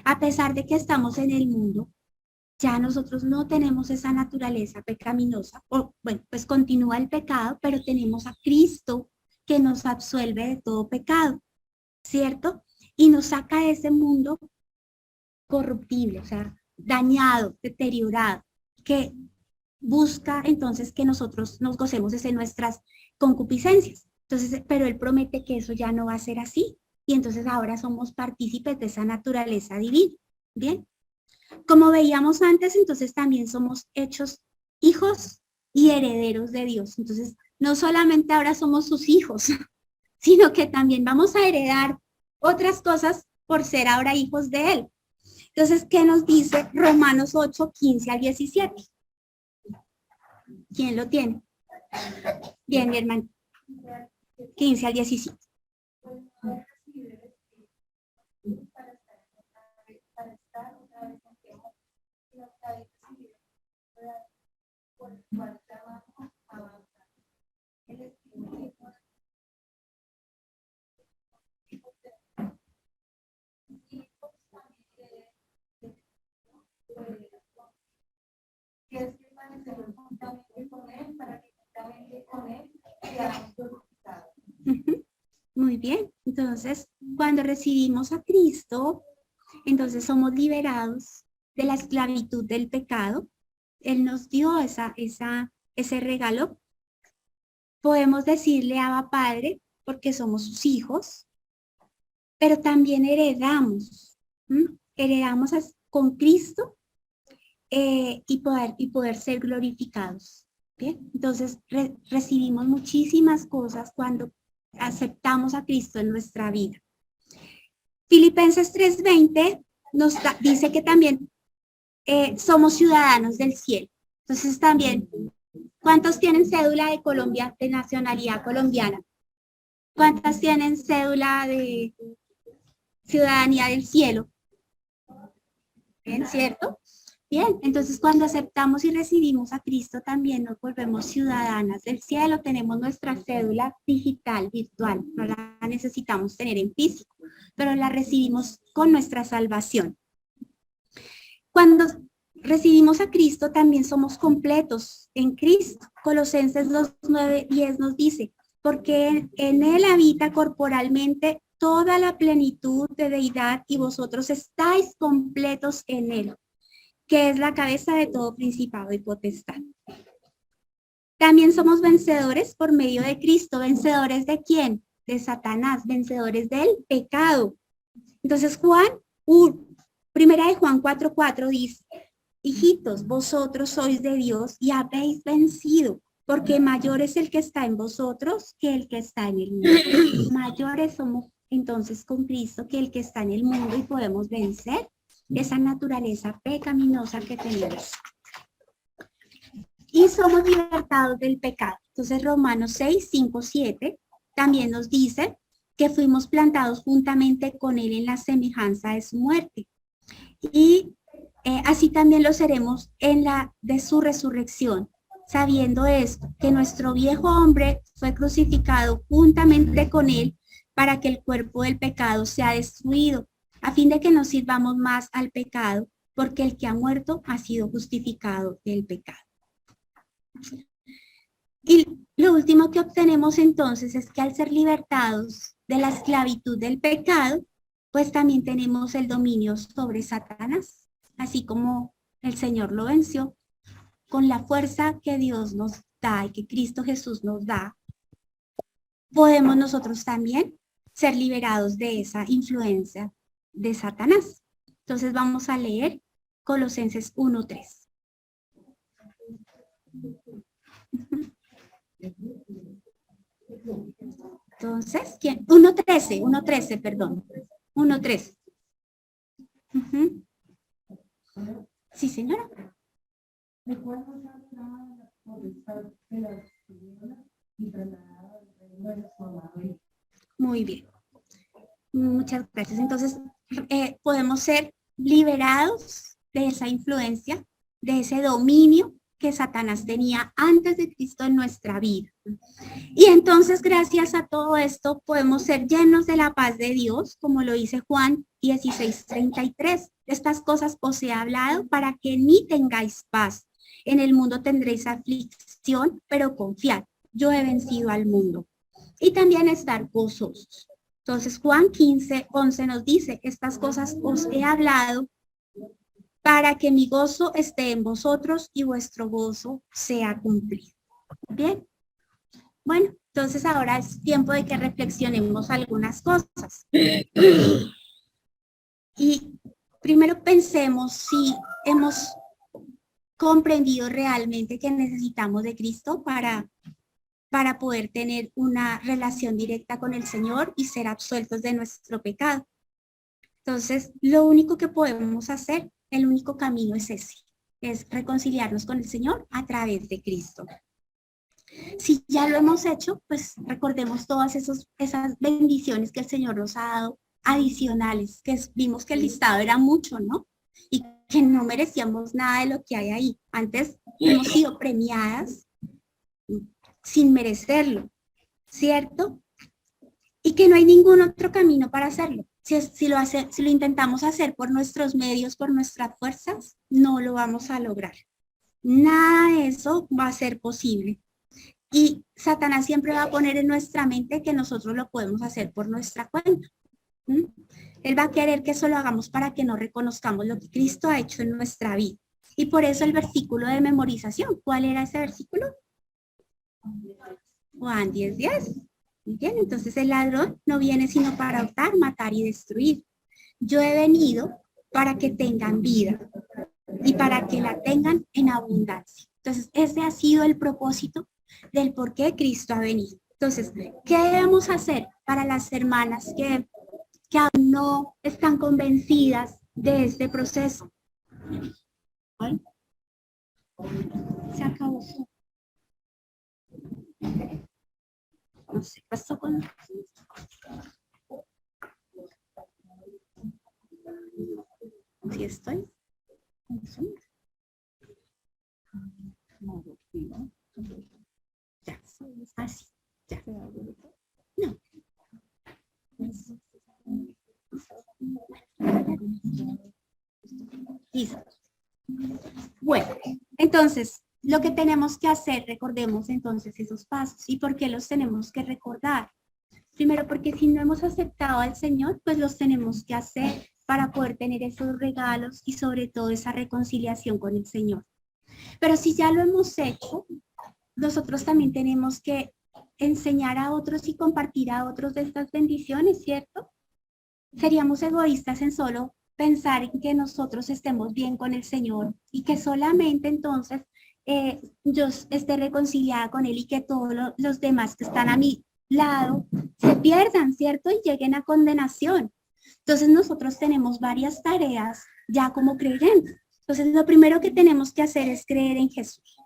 A pesar de que estamos en el mundo, ya nosotros no tenemos esa naturaleza pecaminosa, o bueno, pues continúa el pecado, pero tenemos a Cristo que nos absuelve de todo pecado, ¿cierto? Y nos saca de ese mundo corruptible, o sea, dañado, deteriorado, que busca entonces que nosotros nos gocemos de nuestras concupiscencias. Entonces, pero Él promete que eso ya no va a ser así. Y entonces ahora somos partícipes de esa naturaleza divina. Bien. Como veíamos antes, entonces también somos hechos hijos y herederos de Dios. Entonces, no solamente ahora somos sus hijos, sino que también vamos a heredar otras cosas por ser ahora hijos de Él. Entonces, ¿qué nos dice Romanos 8:15-17? ¿Quién lo tiene? Bien, mi hermano. 15-17. Muy bien, entonces cuando recibimos a Cristo, entonces somos liberados de la esclavitud del pecado. Él nos dio ese regalo. Podemos decirle Abba Padre porque somos sus hijos, pero también heredamos con Cristo y poder ser glorificados. ¿Bien? Entonces recibimos muchísimas cosas cuando aceptamos a Cristo en nuestra vida. Filipenses 3:20 dice que también somos ciudadanos del cielo. Entonces también, ¿cuántos tienen cédula de Colombia, de nacionalidad colombiana? ¿Cuántas tienen cédula de ciudadanía del cielo? Bien, ¿cierto? Bien, entonces cuando aceptamos y recibimos a Cristo también nos volvemos ciudadanas del cielo, tenemos nuestra cédula digital, virtual, no la necesitamos tener en físico, pero la recibimos con nuestra salvación. Cuando recibimos a Cristo también somos completos en Cristo. Colosenses 2:9-10 nos dice, porque en Él habita corporalmente toda la plenitud de deidad y vosotros estáis completos en Él, que es la cabeza de todo principado y potestad. También somos vencedores por medio de Cristo. ¿Vencedores de quién? De Satanás, vencedores del pecado. Entonces primera de Juan 4:4 dice, hijitos, vosotros sois de Dios y habéis vencido, porque mayor es el que está en vosotros que el que está en el mundo. Mayores somos entonces con Cristo que el que está en el mundo y podemos vencer esa naturaleza pecaminosa que tenemos. Y somos libertados del pecado. Entonces Romanos 6:5-7 también nos dice que fuimos plantados juntamente con Él en la semejanza de su muerte. Y así también lo seremos en la de su resurrección, sabiendo esto, que nuestro viejo hombre fue crucificado juntamente con Él para que el cuerpo del pecado sea destruido, a fin de que no sirvamos más al pecado, porque el que ha muerto ha sido justificado del pecado. Y lo último que obtenemos entonces es que al ser libertados de la esclavitud del pecado, pues también tenemos el dominio sobre Satanás, así como el Señor lo venció, con la fuerza que Dios nos da y que Cristo Jesús nos da, podemos nosotros también ser liberados de esa influencia de Satanás. Entonces vamos a leer Colosenses 1:3. Entonces, ¿quién? 1:13, perdón. 1:13. Sí, señora. Muy bien. Muchas gracias. Entonces, podemos ser liberados de esa influencia, de ese dominio que Satanás tenía antes de Cristo en nuestra vida. Y entonces, gracias a todo esto, podemos ser llenos de la paz de Dios, como lo dice Juan 16:33. Estas cosas os he hablado para que en mí tengáis paz. En el mundo tendréis aflicción, pero confiad, yo he vencido al mundo. Y también estar gozosos. Entonces, Juan 15:11 nos dice, estas cosas os he hablado para que mi gozo esté en vosotros y vuestro gozo sea cumplido. Bien. Bueno, entonces ahora es tiempo de que reflexionemos algunas cosas. Y primero pensemos si hemos comprendido realmente que necesitamos de Cristo para poder tener una relación directa con el Señor y ser absueltos de nuestro pecado. Entonces, lo único que podemos hacer, el único camino es ese, es reconciliarnos con el Señor a través de Cristo. Si ya lo hemos hecho, pues recordemos todas esas bendiciones que el Señor nos ha dado adicionales, que vimos que el listado era mucho, ¿no? Y que no merecíamos nada de lo que hay ahí. Antes hemos sido premiadas sin merecerlo, ¿cierto? Y que no hay ningún otro camino para hacerlo. Si lo intentamos hacer por nuestros medios, por nuestras fuerzas, no lo vamos a lograr. Nada de eso va a ser posible. Y Satanás siempre va a poner en nuestra mente que nosotros lo podemos hacer por nuestra cuenta. Él va a querer que eso lo hagamos para que no reconozcamos lo que Cristo ha hecho en nuestra vida. Y por eso el versículo de memorización. ¿Cuál era ese versículo? Juan 10:10. Bien, entonces el ladrón no viene sino para hurtar, matar y destruir. Yo he venido para que tengan vida y para que la tengan en abundancia. Entonces, ese ha sido el propósito del por qué Cristo ha venido. Entonces, ¿qué debemos hacer para las hermanas que aún no están convencidas de este proceso? ¿Ay? Se acabó. No sé, pasó con... ¿Sí estoy? Ya, así, ya. No. Listo. Bueno, entonces, lo que tenemos que hacer, recordemos entonces esos pasos. ¿Y por qué los tenemos que recordar? Primero, porque si no hemos aceptado al Señor, pues los tenemos que hacer para poder tener esos regalos y sobre todo esa reconciliación con el Señor. Pero si ya lo hemos hecho, nosotros también tenemos que enseñar a otros y compartir a otros de estas bendiciones, ¿cierto? Seríamos egoístas en solo pensar en que nosotros estemos bien con el Señor y que solamente entonces yo esté reconciliada con Él y que todos los demás que están a mi lado se pierdan, ¿cierto? Y lleguen a condenación. Entonces nosotros tenemos varias tareas ya como creyentes. Entonces lo primero que tenemos que hacer es creer en Jesús.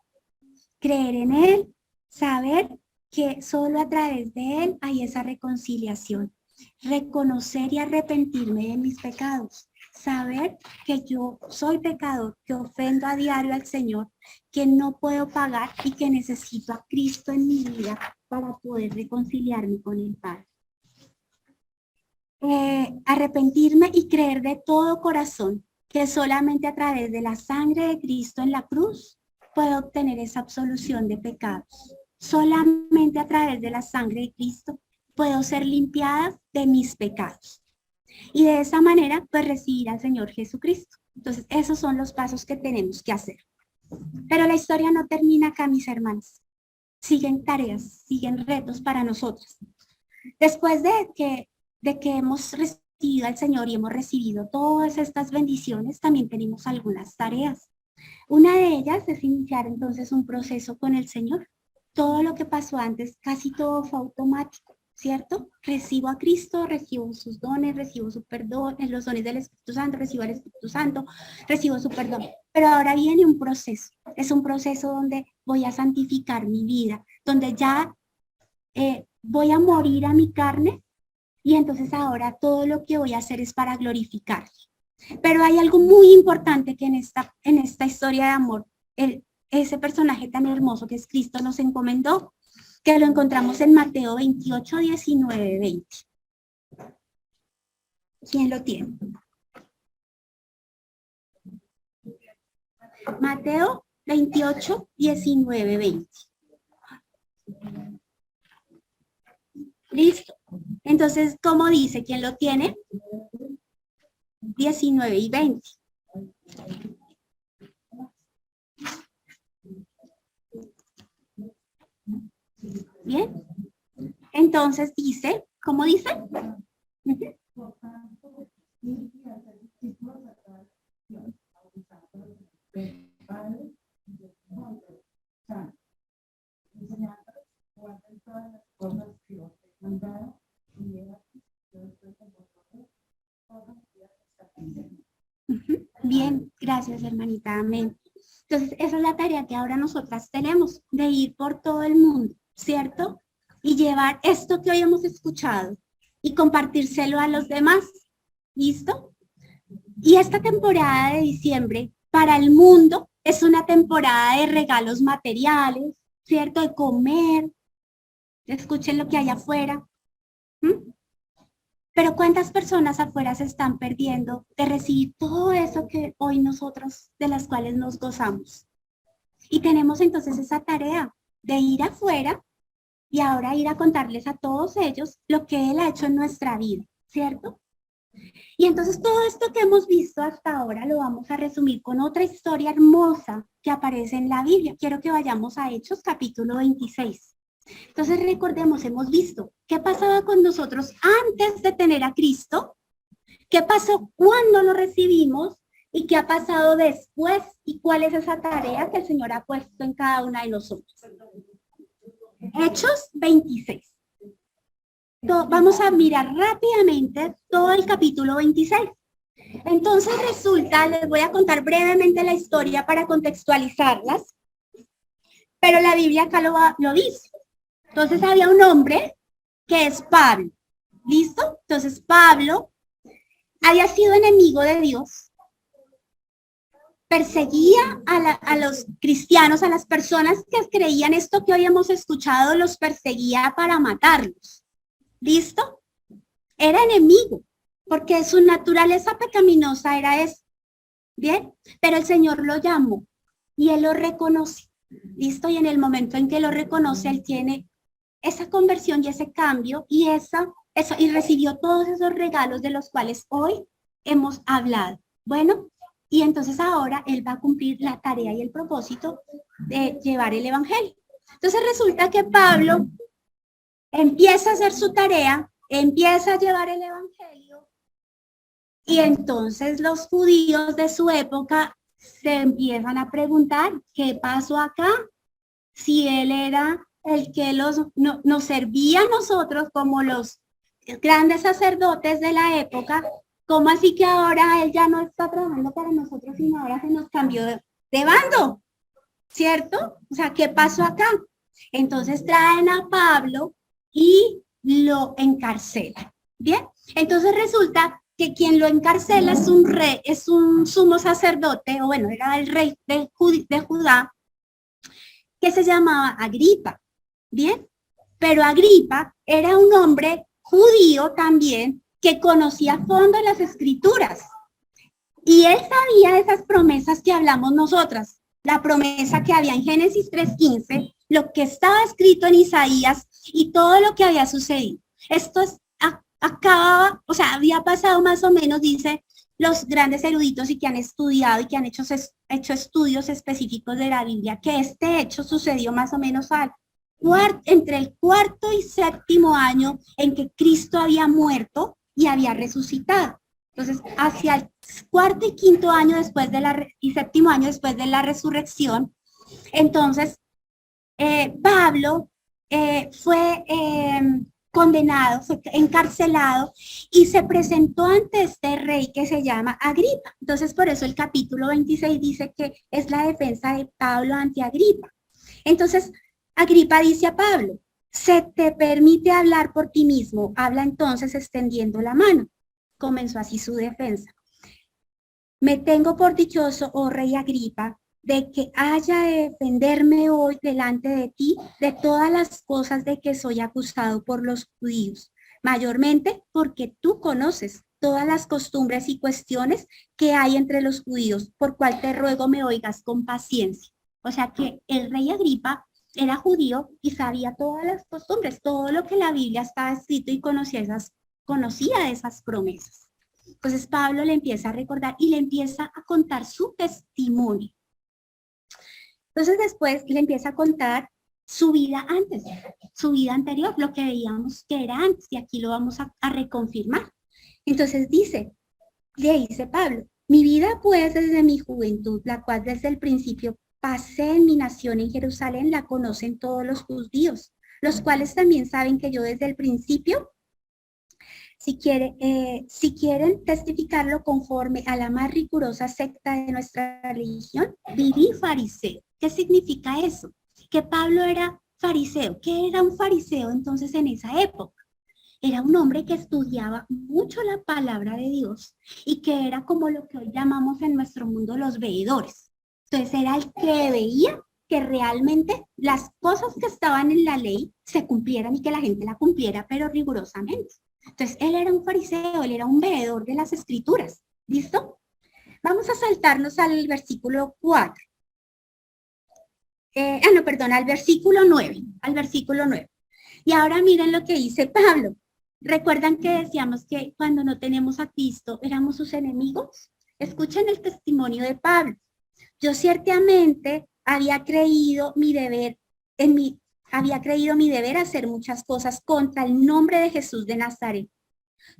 Creer en Él, saber que solo a través de Él hay esa reconciliación. Reconocer y arrepentirme de mis pecados. Saber que yo soy pecador, que ofendo a diario al Señor, que no puedo pagar y que necesito a Cristo en mi vida para poder reconciliarme con el Padre. Arrepentirme y creer de todo corazón que solamente a través de la sangre de Cristo en la cruz puedo obtener esa absolución de pecados. Solamente a través de la sangre de Cristo puedo ser limpiada de mis pecados. Y de esa manera, pues recibir al Señor Jesucristo. Entonces, esos son los pasos que tenemos que hacer. Pero la historia no termina acá, mis hermanos. Siguen tareas, siguen retos para nosotros. Después de que hemos recibido al Señor y hemos recibido todas estas bendiciones, también tenemos algunas tareas. Una de ellas es iniciar entonces un proceso con el Señor. Todo lo que pasó antes, casi todo fue automático, ¿cierto? Recibo a Cristo, recibo sus dones, recibo su perdón, los dones del Espíritu Santo, recibo al Espíritu Santo, recibo su perdón. Pero ahora viene un proceso. Es un proceso donde voy a santificar mi vida, donde ya voy a morir a mi carne y entonces ahora todo lo que voy a hacer es para glorificarle. Pero hay algo muy importante que en esta historia de amor, ese personaje tan hermoso que es Cristo nos encomendó, que lo encontramos en Mateo 28, 19, 20. ¿Quién lo tiene? Mateo 28, 19, 20. Listo. Entonces, ¿cómo dice? ¿Quién lo tiene? 19 y 20. Bien. Entonces dice, ¿cómo dice? Bien, gracias, hermanita. Amén. Entonces, esa es la tarea que ahora nosotras tenemos, de ir por todo el mundo, ¿cierto? Y llevar esto que hoy hemos escuchado y compartírselo a los demás. ¿Listo? Y esta temporada de diciembre para el mundo es una temporada de regalos materiales, ¿cierto? De comer. Escuchen lo que hay afuera. Pero ¿cuántas personas afuera se están perdiendo de recibir todo eso que hoy nosotros, de las cuales nos gozamos? Y tenemos entonces esa tarea de ir afuera y ahora ir a contarles a todos ellos lo que Él ha hecho en nuestra vida, ¿cierto? Y entonces todo esto que hemos visto hasta ahora lo vamos a resumir con otra historia hermosa que aparece en la Biblia. Quiero que vayamos a Hechos capítulo 26. Entonces recordemos, hemos visto qué pasaba con nosotros antes de tener a Cristo, qué pasó cuando lo recibimos ¿Y qué ha pasado después? ¿Y cuál es esa tarea que el Señor ha puesto en cada una de nosotros? Hechos 26. Vamos a mirar rápidamente todo el capítulo 26. Entonces resulta, les voy a contar brevemente la historia para contextualizarlas, pero la Biblia acá lo dice. Entonces había un hombre que es Pablo. ¿Listo? Entonces Pablo había sido enemigo de Dios, perseguía a los cristianos, a las personas que creían esto que hoy hemos escuchado, los perseguía para matarlos. ¿Listo? Era enemigo, porque su naturaleza pecaminosa era eso. ¿Bien? Pero el Señor lo llamó y él lo reconoce. ¿Listo? Y en el momento en que lo reconoce, él tiene esa conversión y ese cambio y y recibió todos esos regalos de los cuales hoy hemos hablado. Bueno, y entonces ahora él va a cumplir la tarea y el propósito de llevar el evangelio. Entonces resulta que Pablo empieza a hacer su tarea, empieza a llevar el evangelio y entonces los judíos de su época se empiezan a preguntar qué pasó acá, si él era el que nos servía a nosotros como los grandes sacerdotes de la época. ¿Cómo así que ahora él ya no está trabajando para nosotros, sino ahora se nos cambió de bando? ¿Cierto? O sea, ¿qué pasó acá? Entonces traen a Pablo y lo encarcelan. ¿Bien? Entonces resulta que quien lo encarcela es un rey, es un sumo sacerdote, o bueno, era el rey de Judá, que se llamaba Agripa. ¿Bien? Pero Agripa era un hombre judío también, que conocía a fondo las escrituras. Y él sabía de esas promesas que hablamos nosotras. La promesa que había en Génesis 3:15, lo que estaba escrito en Isaías y todo lo que había sucedido. Esto acababa, o sea, había pasado más o menos, dice los grandes eruditos y que han estudiado y que han hecho estudios específicos de la Biblia, que este hecho sucedió más o menos entre el cuarto y séptimo año en que Cristo había muerto y había resucitado. Entonces, hacia el cuarto y quinto año después y séptimo año después de la resurrección, entonces Pablo fue condenado, fue encarcelado y se presentó ante este rey que se llama Agripa. Entonces, por eso el capítulo 26 dice que es la defensa de Pablo ante Agripa. Entonces, Agripa dice a Pablo: se te permite hablar por ti mismo. Habla entonces extendiendo la mano. Comenzó así su defensa. Me tengo por dichoso, oh rey Agripa, de que haya de defenderme hoy delante de ti de todas las cosas de que soy acusado por los judíos, mayormente porque tú conoces todas las costumbres y cuestiones que hay entre los judíos, por cual te ruego me oigas con paciencia. O sea que el rey Agripa era judío y sabía todas las costumbres, todo lo que la Biblia estaba escrito y conocía de esas promesas. Entonces Pablo le empieza a recordar y le empieza a contar su testimonio. Entonces después le empieza a contar su vida antes, su vida anterior, lo que veíamos que era antes, y aquí lo vamos a reconfirmar. Entonces le dice Pablo: mi vida pues desde mi juventud, la cual desde el principio pasé en mi nación en Jerusalén, la conocen todos los judíos, los cuales también saben que yo desde el principio, si quieren testificarlo conforme a la más rigurosa secta de nuestra religión, viví fariseo. ¿Qué significa eso? Que Pablo era fariseo. ¿Qué era un fariseo entonces en esa época? Era un hombre que estudiaba mucho la palabra de Dios y que era como lo que hoy llamamos en nuestro mundo los veedores. Entonces era el que veía que realmente las cosas que estaban en la ley se cumplieran y que la gente la cumpliera, pero rigurosamente. Entonces él era un fariseo, él era un veedor de las escrituras. ¿Listo? Vamos a saltarnos al versículo 4. Al versículo 9. Al versículo 9. Y ahora miren lo que dice Pablo. ¿Recuerdan que decíamos que cuando no tenemos a Cristo éramos sus enemigos? Escuchen el testimonio de Pablo. Yo ciertamente había creído mi deber hacer muchas cosas contra el nombre de Jesús de Nazaret,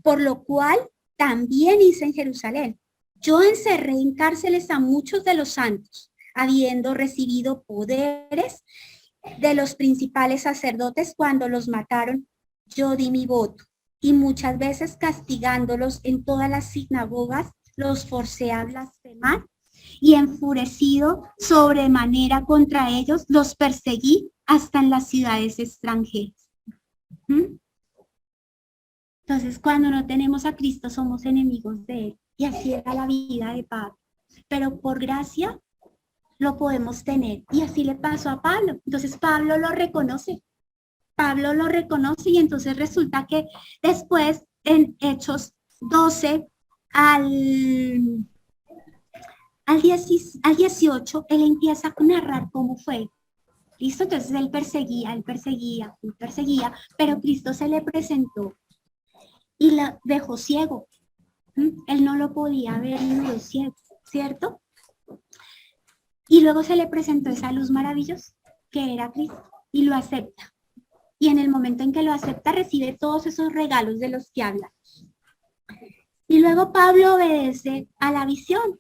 por lo cual también hice en Jerusalén, Yo encerré en cárceles a muchos de los santos, habiendo recibido poderes de los principales sacerdotes cuando los mataron. Yo di mi voto y muchas veces castigándolos en todas las sinagogas, los forcé a blasfemar y enfurecido sobremanera contra ellos, los perseguí hasta en las ciudades extranjeras. ¿Mm? Entonces, cuando no tenemos a Cristo, somos enemigos de Él. Y así era la vida de Pablo. Pero por gracia lo podemos tener. Y así le pasó a Pablo. Entonces, Pablo lo reconoce. Pablo lo reconoce y entonces resulta que después en Hechos 12 al 18, él empieza a narrar cómo fue. ¿Listo? Entonces él perseguía, pero Cristo se le presentó y la dejó ciego. Él no lo podía ver y lo ciego, ¿cierto? Y luego se le presentó esa luz maravillosa que era Cristo y lo acepta. Y en el momento en que lo acepta, recibe todos esos regalos de los que habla. Y luego Pablo obedece a la visión.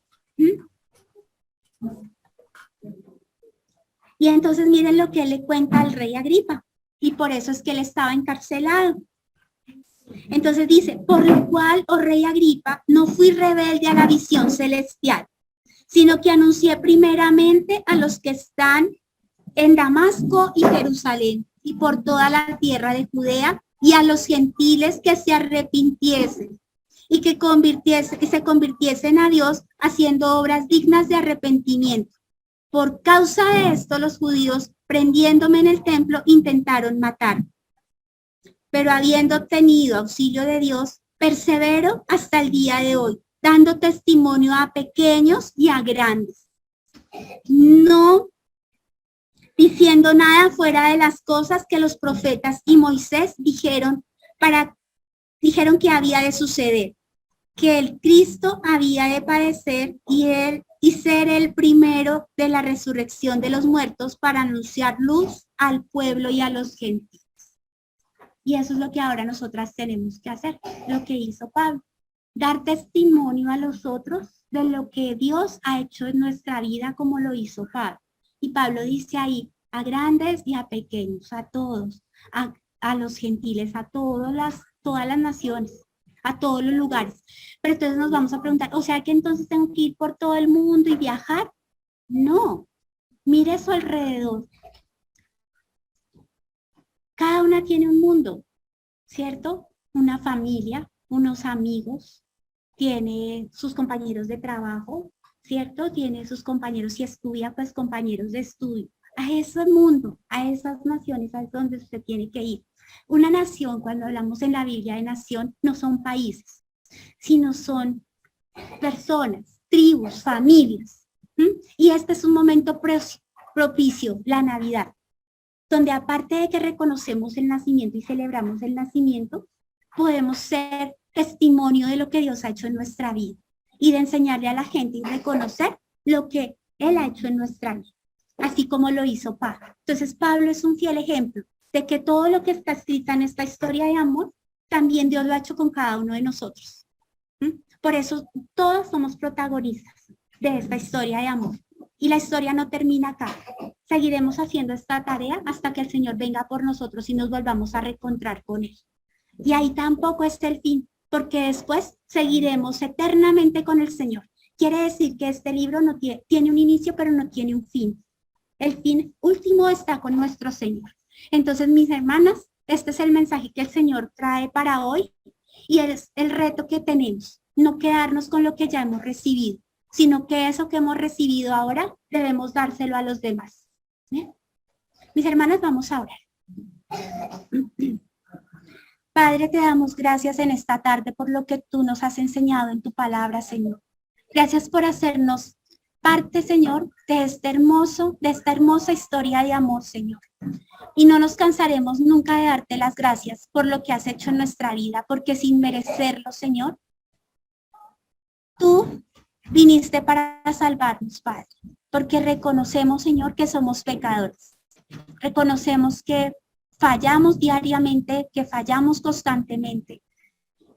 Y entonces miren lo que él le cuenta al rey Agripa. Y por eso es que él estaba encarcelado. Entonces dice, por lo cual, oh rey Agripa, no fui rebelde a la visión celestial, sino que anuncié primeramente a los que están en Damasco y Jerusalén y por toda la tierra de Judea y a los gentiles que se arrepintiesen y que se convirtiesen a Dios haciendo obras dignas de arrepentimiento. Por causa de esto, los judíos, prendiéndome en el templo, intentaron matarme. Pero habiendo obtenido auxilio de Dios, persevero hasta el día de hoy, dando testimonio a pequeños y a grandes, no diciendo nada fuera de las cosas que los profetas y Moisés dijeron que había de suceder, que el Cristo había de padecer y ser el primero de la resurrección de los muertos para anunciar luz al pueblo y a los gentiles. Y eso es lo que ahora nosotras tenemos que hacer, lo que hizo Pablo, dar testimonio a los otros de lo que Dios ha hecho en nuestra vida como lo hizo Pablo. Y Pablo dice ahí, a grandes y a pequeños, a todos, a los gentiles, a todas las naciones, a todos los lugares. Pero entonces nos vamos a preguntar, o sea que entonces tengo que ir por todo el mundo y viajar. No, mire a su alrededor. Cada una tiene un mundo, ¿cierto? Una familia, unos amigos, tiene sus compañeros de trabajo, ¿cierto? Tiene sus compañeros, si estudia, pues compañeros de estudio. A ese mundo, a esas naciones es donde usted tiene que ir. Una nación, cuando hablamos en la Biblia de nación, no son países, sino son personas, tribus, familias. Y este es un momento propicio, la Navidad, donde aparte de que reconocemos el nacimiento y celebramos el nacimiento, podemos ser testimonio de lo que Dios ha hecho en nuestra vida y de enseñarle a la gente y reconocer lo que Él ha hecho en nuestra vida, así como lo hizo Pablo. Entonces Pablo es un fiel ejemplo de que todo lo que está escrito en esta historia de amor, también Dios lo ha hecho con cada uno de nosotros. Por eso todos somos protagonistas de esta historia de amor. Y la historia no termina acá. Seguiremos haciendo esta tarea hasta que el Señor venga por nosotros y nos volvamos a reencontrar con Él. Y ahí tampoco está el fin, porque después seguiremos eternamente con el Señor. Quiere decir que este libro no tiene un inicio, pero no tiene un fin. El fin último está con nuestro Señor. Entonces, mis hermanas, este es el mensaje que el Señor trae para hoy y es el reto que tenemos. No quedarnos con lo que ya hemos recibido, sino que eso que hemos recibido ahora debemos dárselo a los demás. ¿Sí? Mis hermanas, vamos a orar. Padre, te damos gracias en esta tarde por lo que tú nos has enseñado en tu palabra, Señor. Gracias por hacernos parte, Señor, de esta hermosa historia de amor, Señor. Y no nos cansaremos nunca de darte las gracias por lo que has hecho en nuestra vida, porque sin merecerlo, Señor, tú viniste para salvarnos, Padre, porque reconocemos, Señor, que somos pecadores. Reconocemos que fallamos diariamente, que fallamos constantemente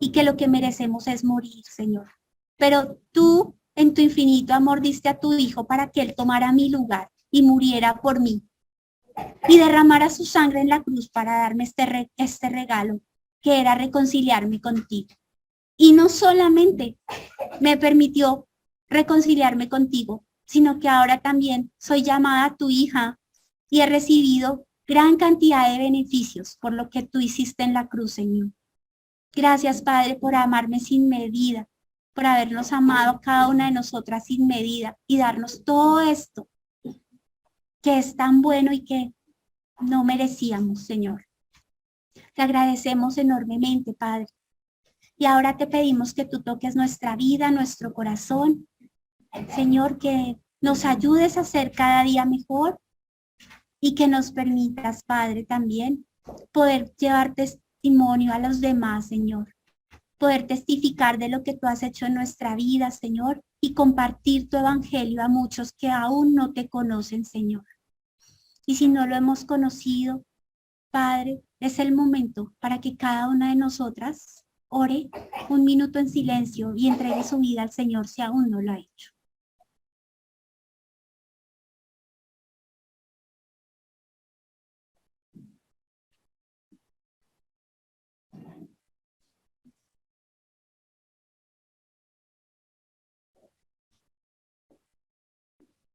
y que lo que merecemos es morir, Señor. pero tú en tu infinito amor diste a tu Hijo para que Él tomara mi lugar y muriera por mí y derramara su sangre en la cruz para darme este regalo, que era reconciliarme contigo. Y no solamente me permitió reconciliarme contigo, sino que ahora también soy llamada tu hija y he recibido gran cantidad de beneficios por lo que tú hiciste en la cruz, Señor. Gracias, Padre, por amarme sin medida, por habernos amado a cada una de nosotras sin medida y darnos todo esto que es tan bueno y que no merecíamos, Señor. Te agradecemos enormemente, Padre. Y ahora te pedimos que tú toques nuestra vida, nuestro corazón. Señor, que nos ayudes a ser cada día mejor y que nos permitas, Padre, también poder llevar testimonio a los demás, Señor. Poder testificar de lo que tú has hecho en nuestra vida, Señor, y compartir tu evangelio a muchos que aún no te conocen, Señor. Y si no lo hemos conocido, Padre, es el momento para que cada una de nosotras ore un minuto en silencio y entregue su vida al Señor si aún no lo ha hecho.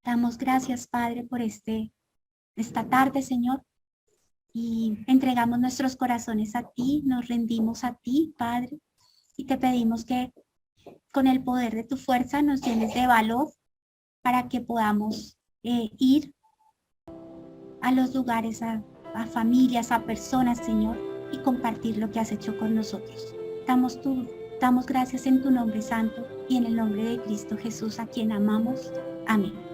Damos gracias, Padre, por esta tarde, Señor, y entregamos nuestros corazones a ti, nos rendimos a ti, Padre, y te pedimos que con el poder de tu fuerza nos llenes de valor para que podamos ir a los lugares, a familias, a personas, Señor, y compartir lo que has hecho con nosotros. Damos gracias en tu nombre santo y en el nombre de Cristo Jesús, a quien amamos. Amén.